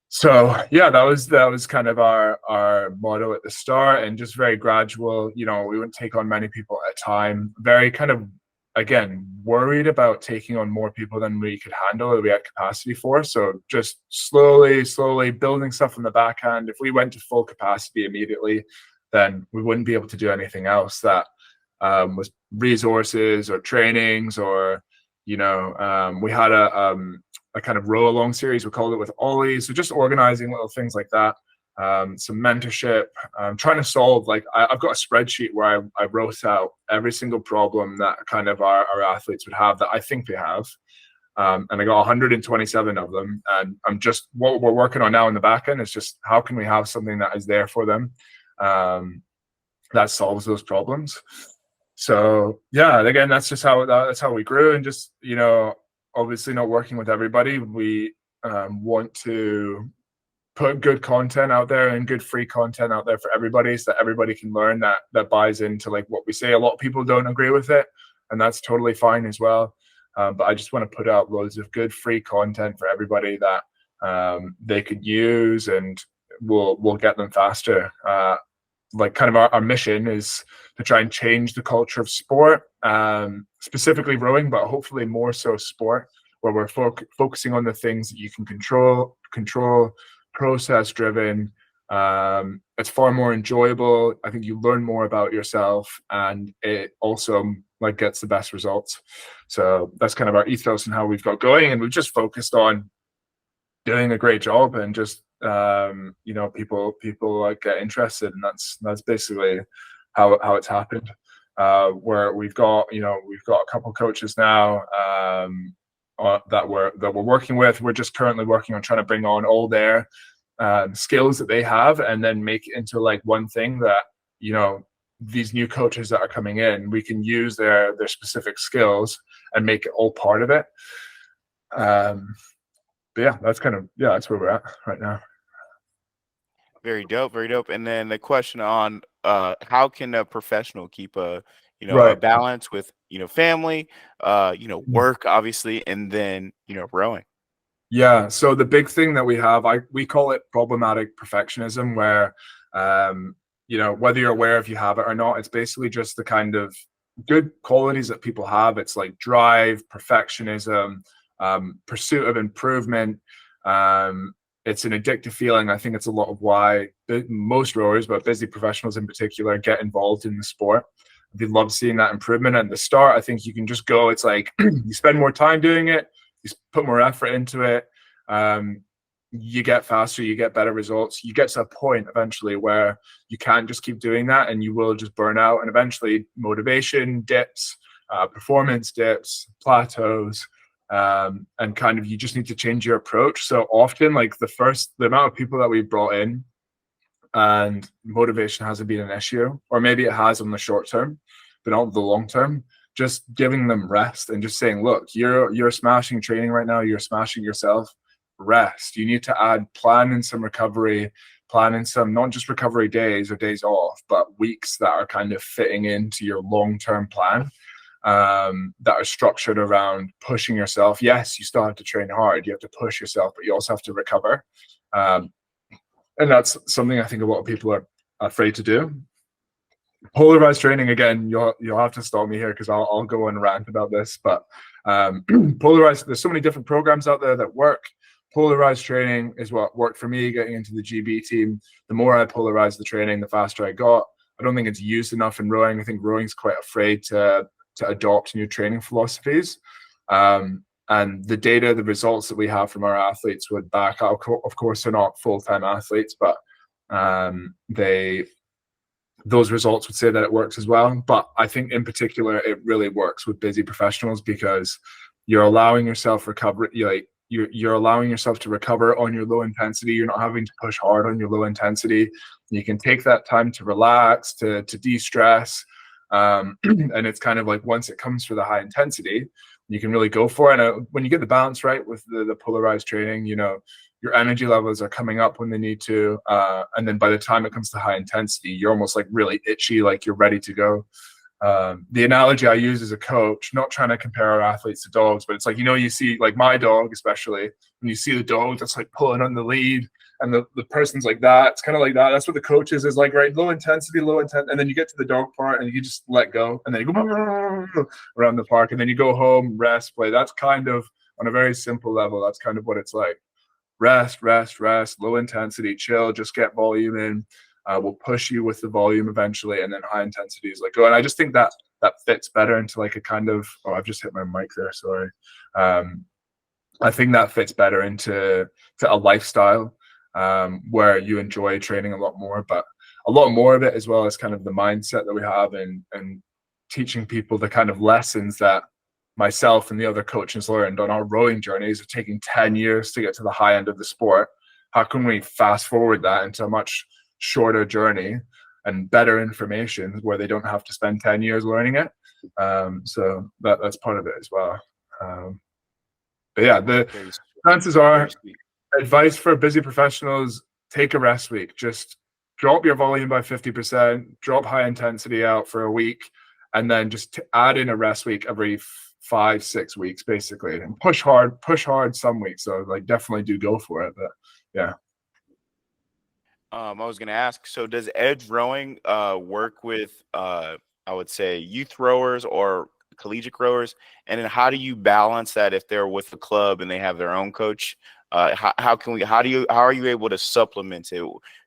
So yeah, that was kind of our motto at the start, and just very gradual. We wouldn't take on many people at a time. Very kind of, again, worried about taking on more people than we could handle, that we had capacity for. So just slowly building stuff in the back end. If we went to full capacity immediately, then we wouldn't be able to do anything else that was resources or trainings, or we had a kind of row along series, we called it, with Ollie. So just organizing little things like that, some mentorship, trying to solve, like I've got a spreadsheet where I wrote out every single problem that kind of our athletes would have, that I think they have. And I got 127 of them. And what we're working on now in the back end is just how can we have something that is there for them, that solves those problems. So yeah, again, that's how we grew. And just, obviously not working with everybody. We want to put good content out there, and good free content out there for everybody, so that everybody can learn, that buys into like what we say. A lot of people don't agree with it, and that's totally fine as well. But I just want to put out loads of good free content for everybody that they could use, and we'll get them faster. Like kind of our mission is to try and change the culture of sport, specifically rowing, but hopefully more so sport, where we're focusing on the things that you can control, process driven. It's far more enjoyable. I think you learn more about yourself, and it also like gets the best results. So that's kind of our ethos and how we've got going, and we've just focused on doing a great job, and just people like get interested, and that's basically how it's happened. Where we've got a couple coaches now that we're working with. We're just currently working on trying to bring on all their skills that they have, and then make it into like one thing that these new coaches that are coming in, we can use their specific skills and make it all part of it. But yeah, that's where we're at right now. Very dope, very dope. And then the question on how can a professional keep a a Right. balance with family, work obviously, and then rowing. Yeah. So the big thing that we have, we call it problematic perfectionism, where whether you're aware if you have it or not, it's basically just the kind of good qualities that people have. It's like drive, perfectionism, pursuit of improvement. It's an addictive feeling. I think it's a lot of why most rowers, but busy professionals in particular, get involved in the sport. They love seeing that improvement. At the start, I think you can just go, it's like you spend more time doing it, you put more effort into it, you get faster, you get better results. You get to a point eventually where you can't just keep doing that, and you will just burn out, and eventually motivation dips, performance dips, plateaus. And kind of you just need to change your approach. So often, like the amount of people that we've brought in, and motivation hasn't been an issue, or maybe it has on the short term, but not the long term. Just giving them rest and just saying, look, you're smashing training right now, you're smashing yourself. Rest. You need to add plan in some recovery, plan in some not just recovery days or days off, but weeks that are kind of fitting into your long-term plan. That are structured around pushing yourself. Yes, you still have to train hard. You have to push yourself, but you also have to recover. And that's something I think a lot of people are afraid to do. Polarized training, again, you'll have to stop me here because I'll go and rant about this. But polarized, there's so many different programs out there that work. Polarized training is what worked for me getting into the GB team. The more I polarized the training, the faster I got. I don't think it's used enough in rowing. I think rowing's quite afraid to adopt new training philosophies. And the data, the results that we have from our athletes would back up. Of course, they're not full-time athletes, but those results would say that it works as well. But I think in particular, it really works with busy professionals, because you're allowing yourself recover. You're allowing yourself to recover on your low intensity. You're not having to push hard on your low intensity. You can take that time to relax, to de-stress. And it's kind of like once it comes for the high intensity, you can really go for it. And when you get the balance right with the polarized training, your energy levels are coming up when they need to. And then by the time it comes to high intensity, you're almost like really itchy, like you're ready to go. The analogy I use as a coach, not trying to compare our athletes to dogs, but it's like, you see like my dog, especially when you see the dog that's like pulling on the lead and the person's like that, it's kind of like that. That's what the coach is like, right? Low intensity, low intent. And then you get to the dog part and you just let go. And then you go around the park and then you go home, rest, play. That's kind of on a very simple level. That's kind of what it's like. Rest, rest, rest, low intensity, chill, just get volume in. We'll push you with the volume eventually, and then high intensity is like go. And I just think that fits better into like a kind of, oh, I've just hit my mic there, sorry. I think that fits better into a lifestyle where you enjoy training a lot more, but a lot more of it as well as kind of the mindset that we have and teaching people the kind of lessons that myself and the other coaches learned on our rowing journeys of taking 10 years to get to the high end of the sport. How can we fast forward that into a much shorter journey and better information where they don't have to spend 10 years learning it? So that's part of it as well. But yeah, the chances are, advice for busy professionals: take a rest week. Just drop your volume by 50%, drop high intensity out for a week, and then just add in a rest week every 5-6 weeks, basically, and push hard some weeks. So like definitely do go for it. But yeah. I was gonna ask, so does edge rowing work with I would say youth rowers or collegiate rowers? And then how do you balance that if they're with a club and they have their own coach? How are you able to supplement it?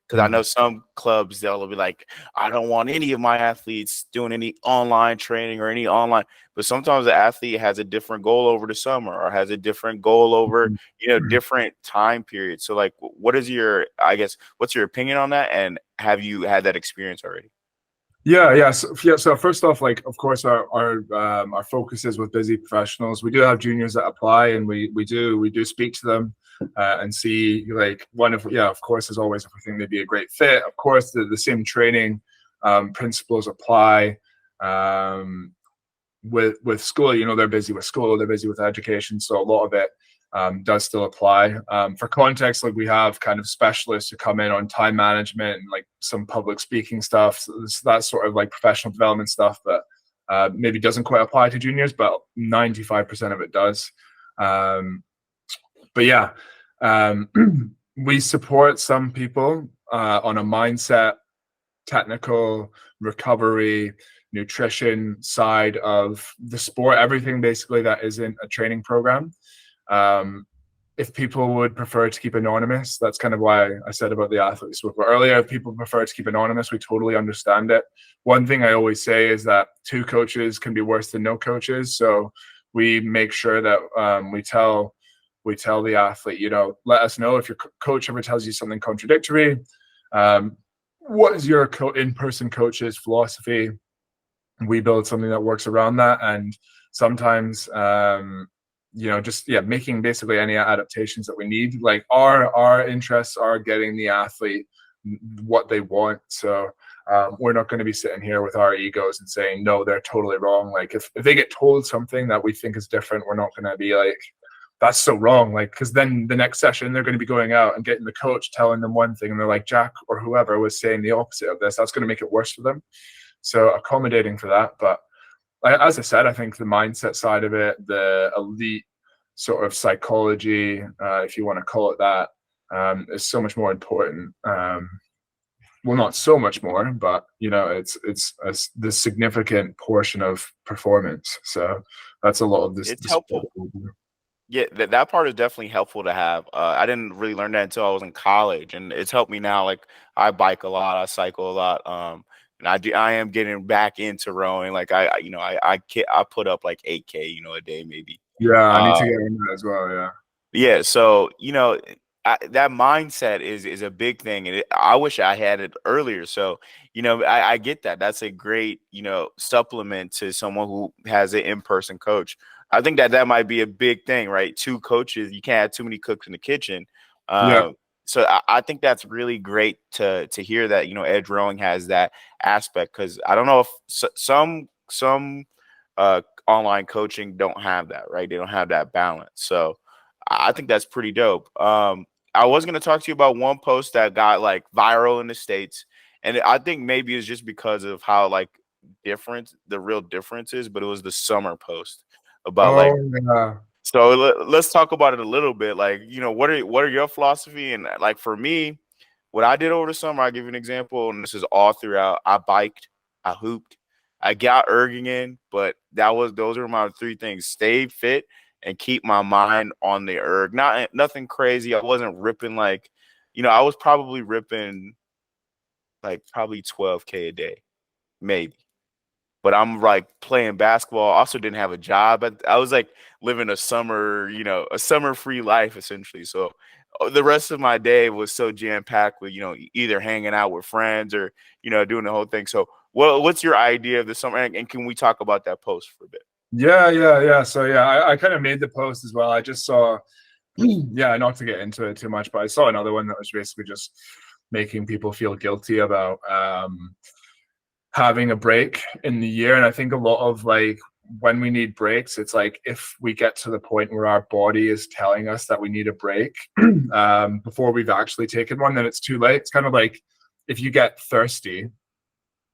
Because I know some clubs, they'll be like, I don't want any of my athletes doing any online training or any online, but sometimes the athlete has a different goal over the summer or has a different goal over, different time periods. So like, what is your, I guess, what's your opinion on that? And have you had that experience already? So first off, like, of course, our focus is with busy professionals. We do have juniors that apply, and we do speak to them and see, like, of course, as always, if we think they'd be a great fit. Of course, the same training principles apply with school. They're busy with school, they're busy with education, so a lot of it does still apply. For context, like, we have kind of specialists who come in on time management and like some public speaking stuff. So that's sort of like professional development stuff, but maybe doesn't quite apply to juniors, but 95% of it does. But yeah, we support some people on a mindset, technical, recovery, nutrition side of the sport, everything basically that isn't a training program. If people would prefer to keep anonymous, that's kind of why I said about the athletes earlier. If people prefer to keep anonymous, we totally understand it. One thing I always say is that 2 coaches can be worse than no coaches. So we make sure that we tell the athlete, let us know if your coach ever tells you something contradictory. What is your in-person coach's philosophy? We build something that works around that. And sometimes making basically any adaptations that we need. Like, our interests are getting the athlete what they want. So we're not going to be sitting here with our egos and saying, no, they're totally wrong. Like, if they get told something that we think is different, we're not going to be like, that's so wrong. Like, because then the next session, they're going to be going out and getting the coach telling them one thing, and they're like, Jack or whoever was saying the opposite of this. That's going to make it worse for them. So accommodating for that. But as I said, I think the mindset side of it, the elite sort of psychology, if you want to call it that, is so much more important. Well, not so much more, but it's the significant portion of performance. So that's a lot of this. It's helpful. Yeah, that part is definitely helpful to have. I didn't really learn that until I was in college, and it's helped me now. Like, I bike a lot, I cycle a lot, and I am getting back into rowing. Like, I put up like 8K, a day maybe. Yeah, I need to get into that as well. Yeah. Yeah. So, that mindset is a big thing. And I wish I had it earlier. So, I get that. That's a great, supplement to someone who has an in-person coach. I think that might be a big thing, right? 2 coaches, you can't have too many cooks in the kitchen. Yeah. So I think that's really great to hear that, edge rowing has that aspect, because I don't know if some online coaching don't have that, right? They don't have that balance. So I think that's pretty dope. I was going to talk to you about one post that got like viral in the States. And I think maybe it's just because of how like the real difference is, but it was the summer post about Oh like yeah. so let's talk about it a little bit. Like, what are your philosophy? And like for me, what I did over the summer, I'll give you an example, and this is all throughout. I biked, I hooped, I got erging in, but those are my three things: stay fit and keep my mind on the erg. Nothing crazy. I wasn't ripping like, I was probably ripping like probably 12K a day, maybe. But I'm like playing basketball. Also didn't have a job. I was like living a summer free life essentially. So the rest of my day was so jam packed with, either hanging out with friends or, doing the whole thing. So what's your idea of the summer? And can we talk about that post for a bit? Yeah. So yeah, I kind of made the post as well. I just saw, yeah, not to get into it too much, but I saw another one that was basically just making people feel guilty about having a break in the year. And I think a lot of like when we need breaks, it's like if we get to the point where our body is telling us that we need a break before we've actually taken one, then it's too late. It's kind of like if you get thirsty,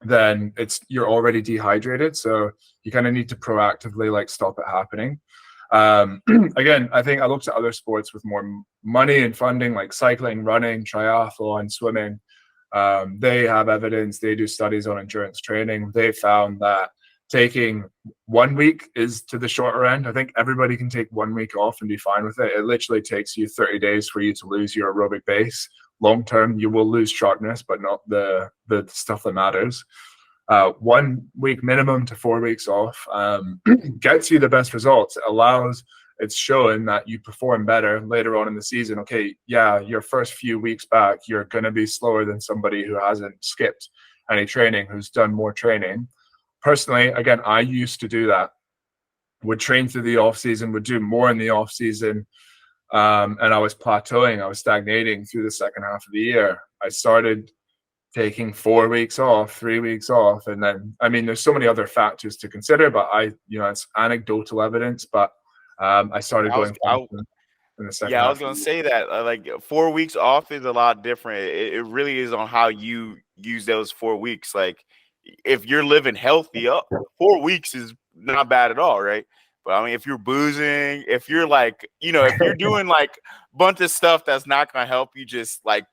then you're already dehydrated. So you kind of need to proactively like stop it happening. Again, I think I looked at other sports with more money and funding, like cycling, running, triathlon, swimming. They have evidence, they do studies on endurance training. They found that taking 1 week is to the shorter end. I think everybody can take 1 week off and be fine with it. It literally takes you 30 days for you to lose your aerobic base. Long term, you will lose sharpness, but not the stuff that matters. 1 week minimum to 4 weeks off gets you the best results. It's showing that you perform better later on in the season. Okay, yeah, your first few weeks back, you're going to be slower than somebody who hasn't skipped any training, who's done more training. Personally, again, I used to do that. Would train through the off season, would do more in the off season, and I was plateauing. I was stagnating through the second half of the year. I started taking 4 weeks off, 3 weeks off. And then, I mean, there's so many other factors to consider, but it's anecdotal evidence, but I started I was, going I, in the second Yeah, I half was of the gonna year. say that like 4 weeks off is a lot different. It really is on how you use those 4 weeks. Like if you're living healthy, up 4 weeks is not bad at all, right? But I mean, if you're boozing, if you're like, if you're doing like a bunch of stuff that's not gonna help you, just like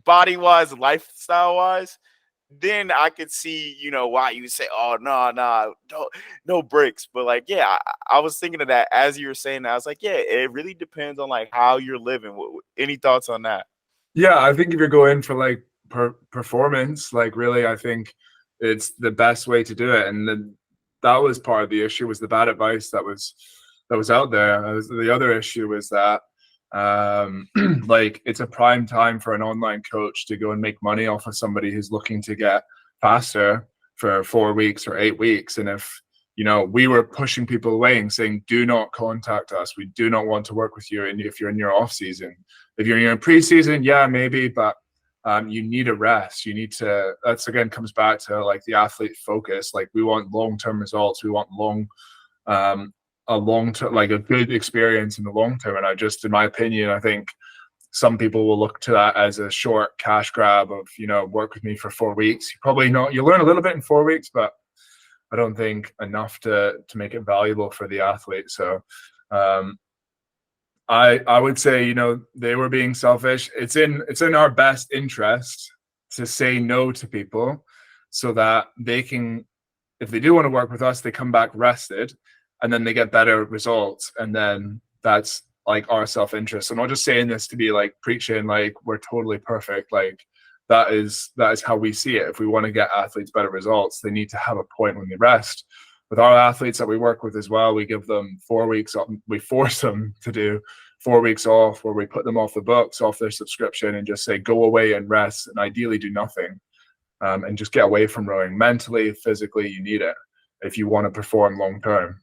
body wise, lifestyle wise, then I could see, why you say, "Oh no, no, no breaks." But like, yeah, I was thinking of that as you were saying that. I was like, yeah, it really depends on like how you're living. Any thoughts on that? Yeah, I think if you're going for like performance, like really, I think it's the best way to do it. And then that was part of the issue, was the bad advice that was out there. The other issue was that like it's a prime time for an online coach to go and make money off of somebody who's looking to get faster for 4 weeks or 8 weeks. And if we were pushing people away and saying, do not contact us, we do not want to work with you, and if you're in your off season. If you're in your preseason, yeah, maybe, but you need a rest. You need to. That's again comes back to like the athlete focus. Like we want long-term results. We want a long-term, like a good experience in the long term. And in my opinion, I think some people will look to that as a short cash grab of work with me for 4 weeks. You probably not. You learn a little bit in 4 weeks, but I don't think enough to make it valuable for the athlete. So. I would say they were being selfish. It's in our best interest to say no to people so that they can, if they do want to work with us, they come back rested and then they get better results. And then that's like our self-interest. I'm not just saying this to be like preaching like we're totally perfect. Like that is how we see it. If we want to get athletes better results, they need to have a point when they rest. With our athletes that we work with as well, we give them 4 weeks off. We force them to do 4 weeks off, where we put them off the books, off their subscription, and just say, go away and rest, and ideally do nothing, and just get away from rowing. Mentally, physically, you need it if you want to perform long term.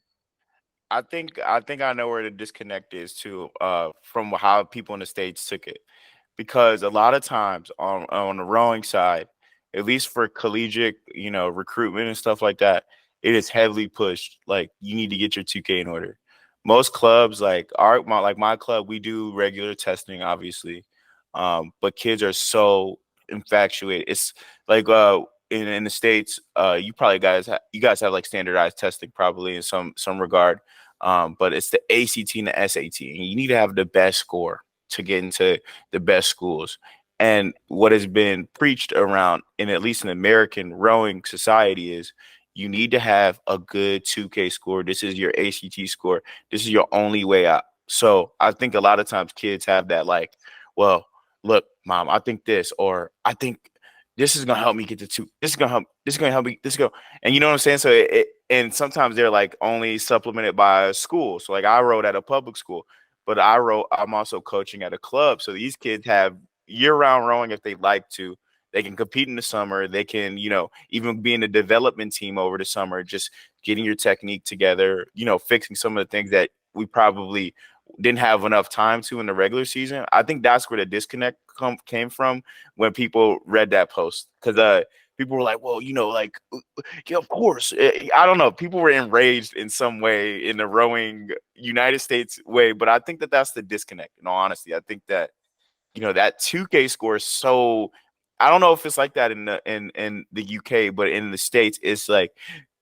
I think I know where the disconnect is too, from how people in the States took it. Because a lot of times on the rowing side, at least for collegiate, recruitment and stuff like that, it is heavily pushed. Like you need to get your 2K in order. Most clubs, like my club, we do regular testing, obviously, but kids are so infatuated. It's like in the States, you guys have like standardized testing probably in some regard. But it's the ACT and the SAT, and you need to have the best score to get into the best schools. And what has been preached around, in at least in American rowing society, is you need to have a good 2K score. This is your ACT score. This is your only way out. So I think a lot of times kids have that like, well, look, mom, I think this, or I think this is gonna help me get to two. This is gonna help. This is gonna help me. This is go. And you know what I'm saying? So and sometimes they're like only supplemented by a school. So like I wrote at a public school, but I'm also coaching at a club. So these kids have year-round rowing if they like to. They can compete in the summer. They can, even be in the development team over the summer, just getting your technique together, fixing some of the things that we probably didn't have enough time to in the regular season. I think that's where the disconnect came from when people read that post. Because people were like, well, like, yeah, of course. I don't know. People were enraged in some way in the rowing United States way. But I think that that's the disconnect, in all honesty. I think that that 2K score is so. I don't know if it's like that in the UK, but in the States, it's like,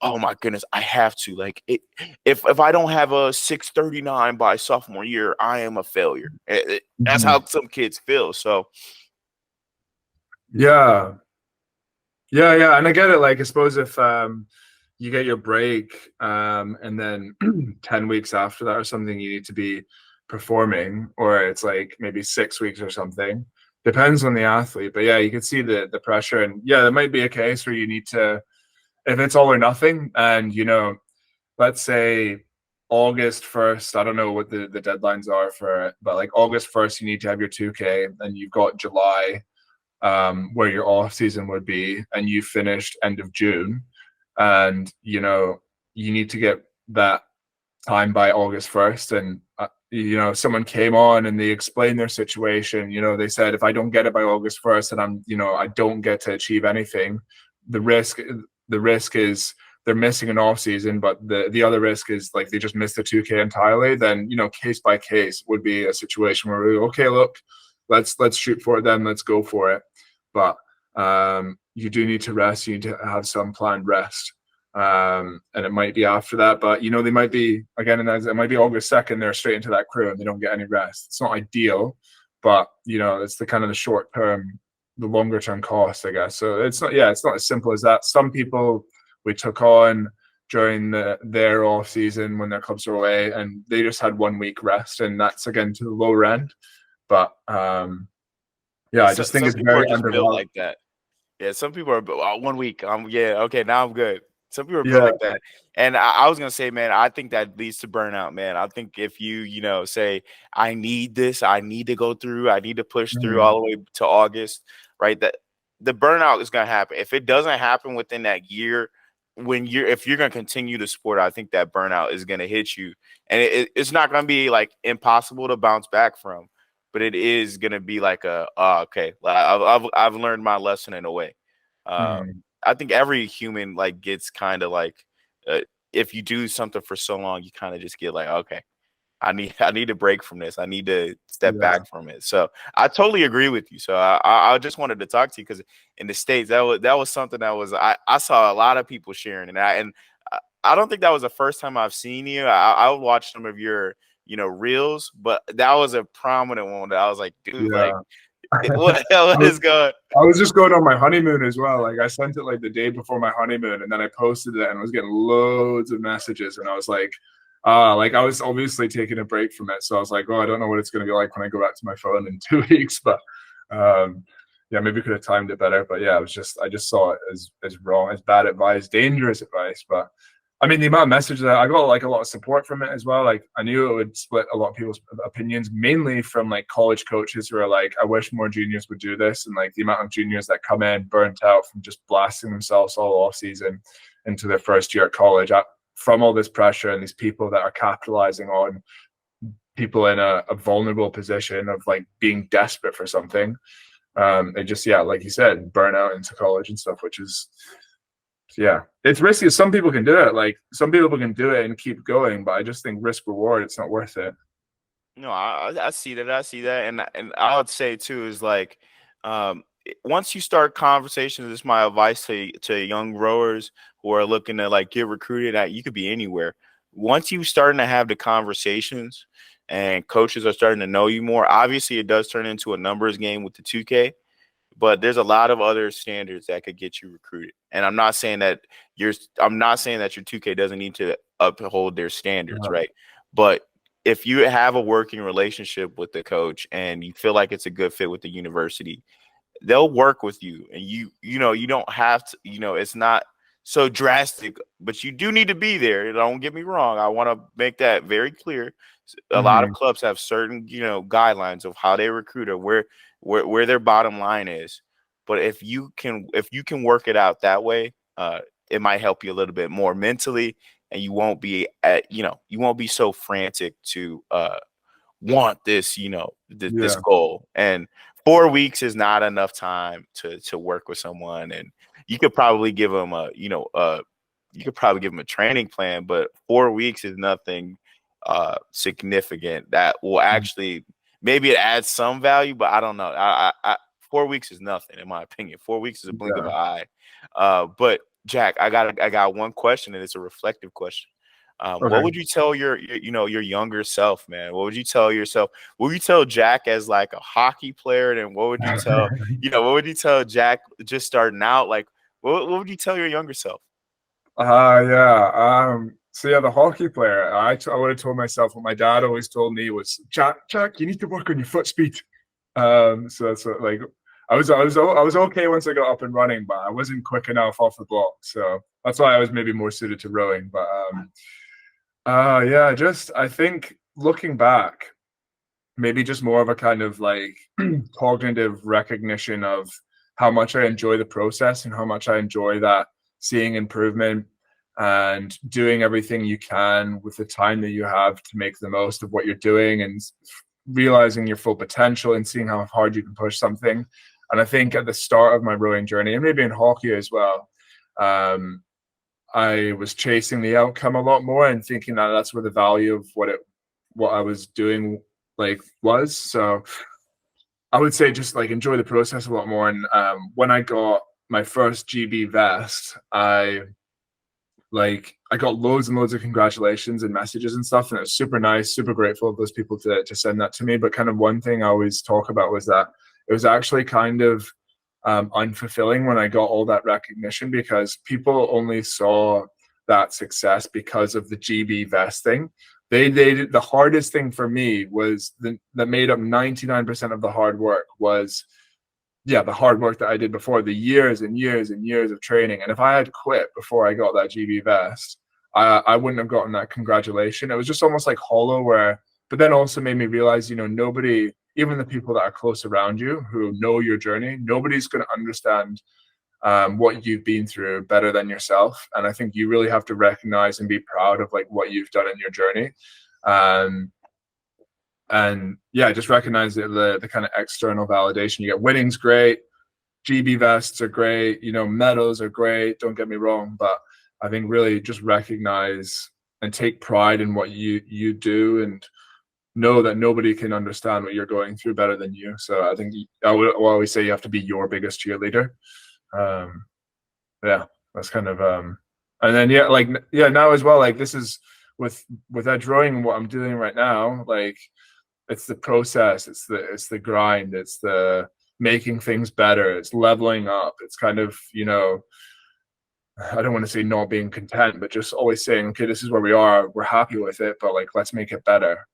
oh my goodness, I have to like it. If I don't have a 639 by sophomore year, I am a failure. That's Mhm. how some kids feel. So Yeah. Yeah, yeah, and I get it. Like, I suppose if you get your break, and then 10 weeks after that or something, you need to be performing, or it's like maybe 6 weeks or something. Depends on the athlete, but yeah, you can see the pressure, and yeah, there might be a case where you need to, if it's all or nothing, and let's say August 1st, I don't know what the deadlines are for it, but like August 1st, you need to have your 2K, and you've got July, where your off season would be, and you finished end of June, and you need to get that time by August 1st, and someone came on and they explained their situation. They said, if I don't get it by August 1st, and I don't get to achieve anything, the risk is they're missing an off season, but the other risk is like they just missed the 2K entirely. Then case by case would be a situation where we go, okay, look, let's shoot for it, then let's go for it. But you do need to rest. You need to have some planned rest, and it might be after that. But they might be, again, and it might be August 2nd. They're straight into that crew and they don't get any rest. It's not ideal, but it's the kind of the short term, the longer term cost, I guess. So it's not as simple as that. Some people we took on during their off season when their clubs are away, and they just had 1 week rest, and that's again to the lower end. But yeah, I just think some it's people are very just built underdeveloped. like that. Yeah, some people are 1 week. Yeah, okay, now I'm good. Some people are built Yeah. like that. And I was gonna say, man, I think that leads to burnout, man. I think if you say, I need this, I need to go through, I need to push through all Mhm. the way to August, right? That the burnout is gonna happen. If it doesn't happen within that year, if you're gonna continue the sport, I think that burnout is gonna hit you. And it's not gonna be like impossible to bounce back from, but it is gonna be like okay, I've learned my lesson in a way. Uh, Mhm. I think every human like gets kind of like uh, if you do something for so long, you kind of just get like, okay, I need a break from this. I need to step Yeah. back from it. So I totally agree with you. So I just wanted to talk to you because in the States that was something that was I saw a lot of people sharing, and I don't think that was the first time I've seen you. I would watch some of your reels, but that was a prominent one that I was like, dude, like Yeah. what the hell I is going? I was just going on my honeymoon as well. Like, I sent it like the day before my honeymoon, and then I posted it, and I was getting loads of messages, and I was like I was obviously taking a break from it, so I was like, oh, I don't know what it's going to be like when I go back to my phone in 2 weeks, but yeah, maybe could have timed it better. But yeah, I just saw it as wrong, as bad advice, dangerous advice. But I mean, the amount of messages that I got, like a lot of support from it as well. Like, I knew it would split a lot of people's opinions, mainly from like college coaches who are like, I wish more juniors would do this. And like the amount of juniors that come in burnt out from just blasting themselves all off season into their first year at college, from all this pressure and these people that are capitalizing on people in a vulnerable position of like being desperate for something. They just, yeah, like you said, burn out into college and stuff, which is, yeah, it's risky. Some people can do it. Like, some people can do it and keep going, but I just think risk reward, it's not worth it. No, I see that. I see that, and I would say too is like, once you start conversations, this is my advice to young rowers who are looking to like get recruited at. You could be anywhere. Once you starting to have the conversations and coaches are starting to know you more, obviously it does turn into a numbers game with the 2K, but there's a lot of other standards that could get you recruited. And I'm not saying that your 2K doesn't need to uphold their standards, Uh, right? But if you have a working relationship with the coach and you feel like it's a good fit with the university, they'll work with you. And you don't have to, it's not so drastic, but you do need to be there. Don't get me wrong. I want to make that very clear. A lot of mhm. clubs have certain, guidelines of how they recruit or where their bottom line is. But if you can work it out that way, it might help you a little bit more mentally, and you won't be so frantic to want this, this Yeah, goal. And 4 weeks is not enough time to work with someone. And you could probably give them a training plan, but 4 weeks is nothing significant that will mm, actually, maybe it adds some value, but I don't know. 4 weeks is nothing in my opinion. 4 weeks is a blink of yeah. an eye. But Jack, I got one question, and it's a reflective question. What Okay. would you tell your younger self, man? What would you tell yourself? What would you tell Jack as like a hockey player? And what would you tell Jack just starting out? Like, what would you tell your younger self? Yeah. So yeah, the hockey player. I would have told myself what my dad always told me was, Jack, you need to work on your foot speed. So that's what, like, I was okay once I got up and running, but I wasn't quick enough off the block. So that's why I was maybe more suited to rowing. But yeah, just I think looking back, maybe just more of a kind of like cognitive recognition of how much I enjoy the process and how much I enjoy that seeing improvement and doing everything you can with the time that you have to make the most of what you're doing and realizing your full potential and seeing how hard you can push something. And I think at the start of my rowing journey, and maybe in hockey as well, um, I was chasing the outcome a lot more and thinking that that's where the value of what I was doing like was. So I would say just like enjoy the process a lot more. And when I got my first GB vest, I got loads and loads of congratulations and messages and stuff, and it was super nice, super grateful of those people to send that to me. But kind of one thing I always talk about was that it was actually kind of unfulfilling when I got all that recognition because people only saw that success because of the GB vesting. They did, the hardest thing for me was that made up 99% of the hard work was yeah, the hard work that I did before, the years and years and years of training. And if I had quit before I got that GB vest, I wouldn't have gotten that congratulation. It was just almost like hollow where, but then also made me realize, nobody, even the people that are close around you who know your journey, nobody's going to understand what you've been through better than yourself. And I think you really have to recognize and be proud of like what you've done in your journey. Um, and yeah, just recognize the kind of external validation you get. Winning's great, GB vests are great, medals are great, don't get me wrong, but I think really just recognize and take pride in what you do and know that nobody can understand what you're going through better than you. So I think I would always say you have to be your biggest cheerleader. um yeah, that's kind of and then yeah, like yeah, now as well, like this is with that drawing and what I'm doing right now, like it's the process, it's the grind, it's the making things better, it's leveling up, it's kind of I don't want to say not being content, but just always saying, okay, this is where we are, we're happy with it, but like let's make it better.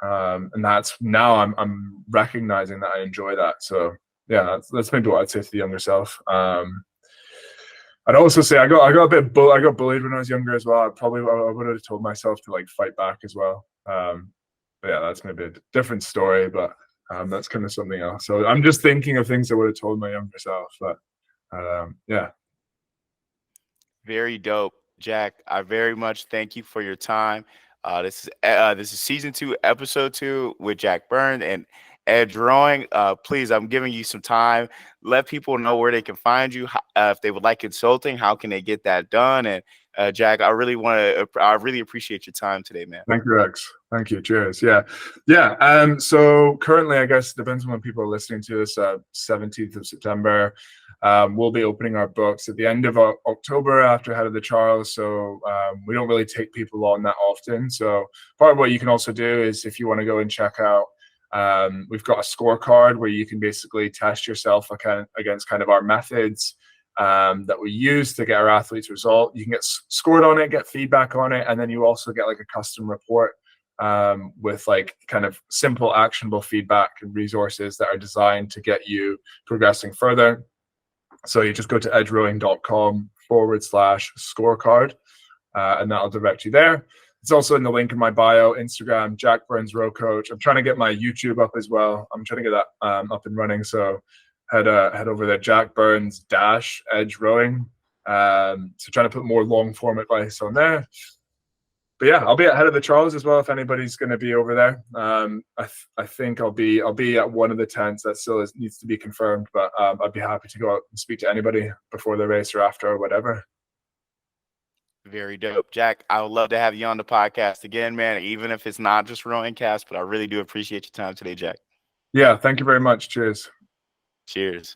And that's now I'm recognizing that I enjoy that. So yeah, that's maybe what I'd say to the younger self. I'd also say I got a bit I got bullied when I was younger as well. I would have told myself to like fight back as well. But yeah, that's maybe a different story, but that's kind of something else. So I'm just thinking of things I would have told my younger self. But yeah, Very dope, Jack. I very much thank you for your time. This is season 2, episode 2 with Jack Byrne, and Edge Rowing. Please, I'm giving you some time. Let people know where they can find you. If they would like consulting, how can they get that done? And Jack, I really appreciate your time today, man. Thank you, Rex. Thank you. Cheers. Yeah. Yeah. So currently, I guess it depends on when people are listening to this, 17th of September. We'll be opening our books at the end of October after Head of the Trials. So we don't really take people on that often. So part of what you can also do is if you want to go and check out, we've got a scorecard where you can basically test yourself against kind of our methods that we use to get our athletes result. You can get scored on it, get feedback on it, and then you also get like a custom report with like kind of simple actionable feedback and resources that are designed to get you progressing further. So you just go to edgerowing.com/scorecard and that'll direct you there. It's also in the link in my bio, Instagram, Jack Burns Row Coach. I'm trying to get my YouTube up as well. I'm trying to get that up and running. So head over there, Jack Burns Edge Rowing. So trying to put more long form advice on there. But yeah, I'll be at Head of the Trials as well if anybody's going to be over there. I think I'll be at one of the tents that still needs to be confirmed, but I'd be happy to go out and speak to anybody before the race or after or whatever. Very dope. Jack, I would love to have you on the podcast again, man, even if it's not just RowingCast, but I really do appreciate your time today, Jack. Yeah, thank you very much. Cheers. Cheers.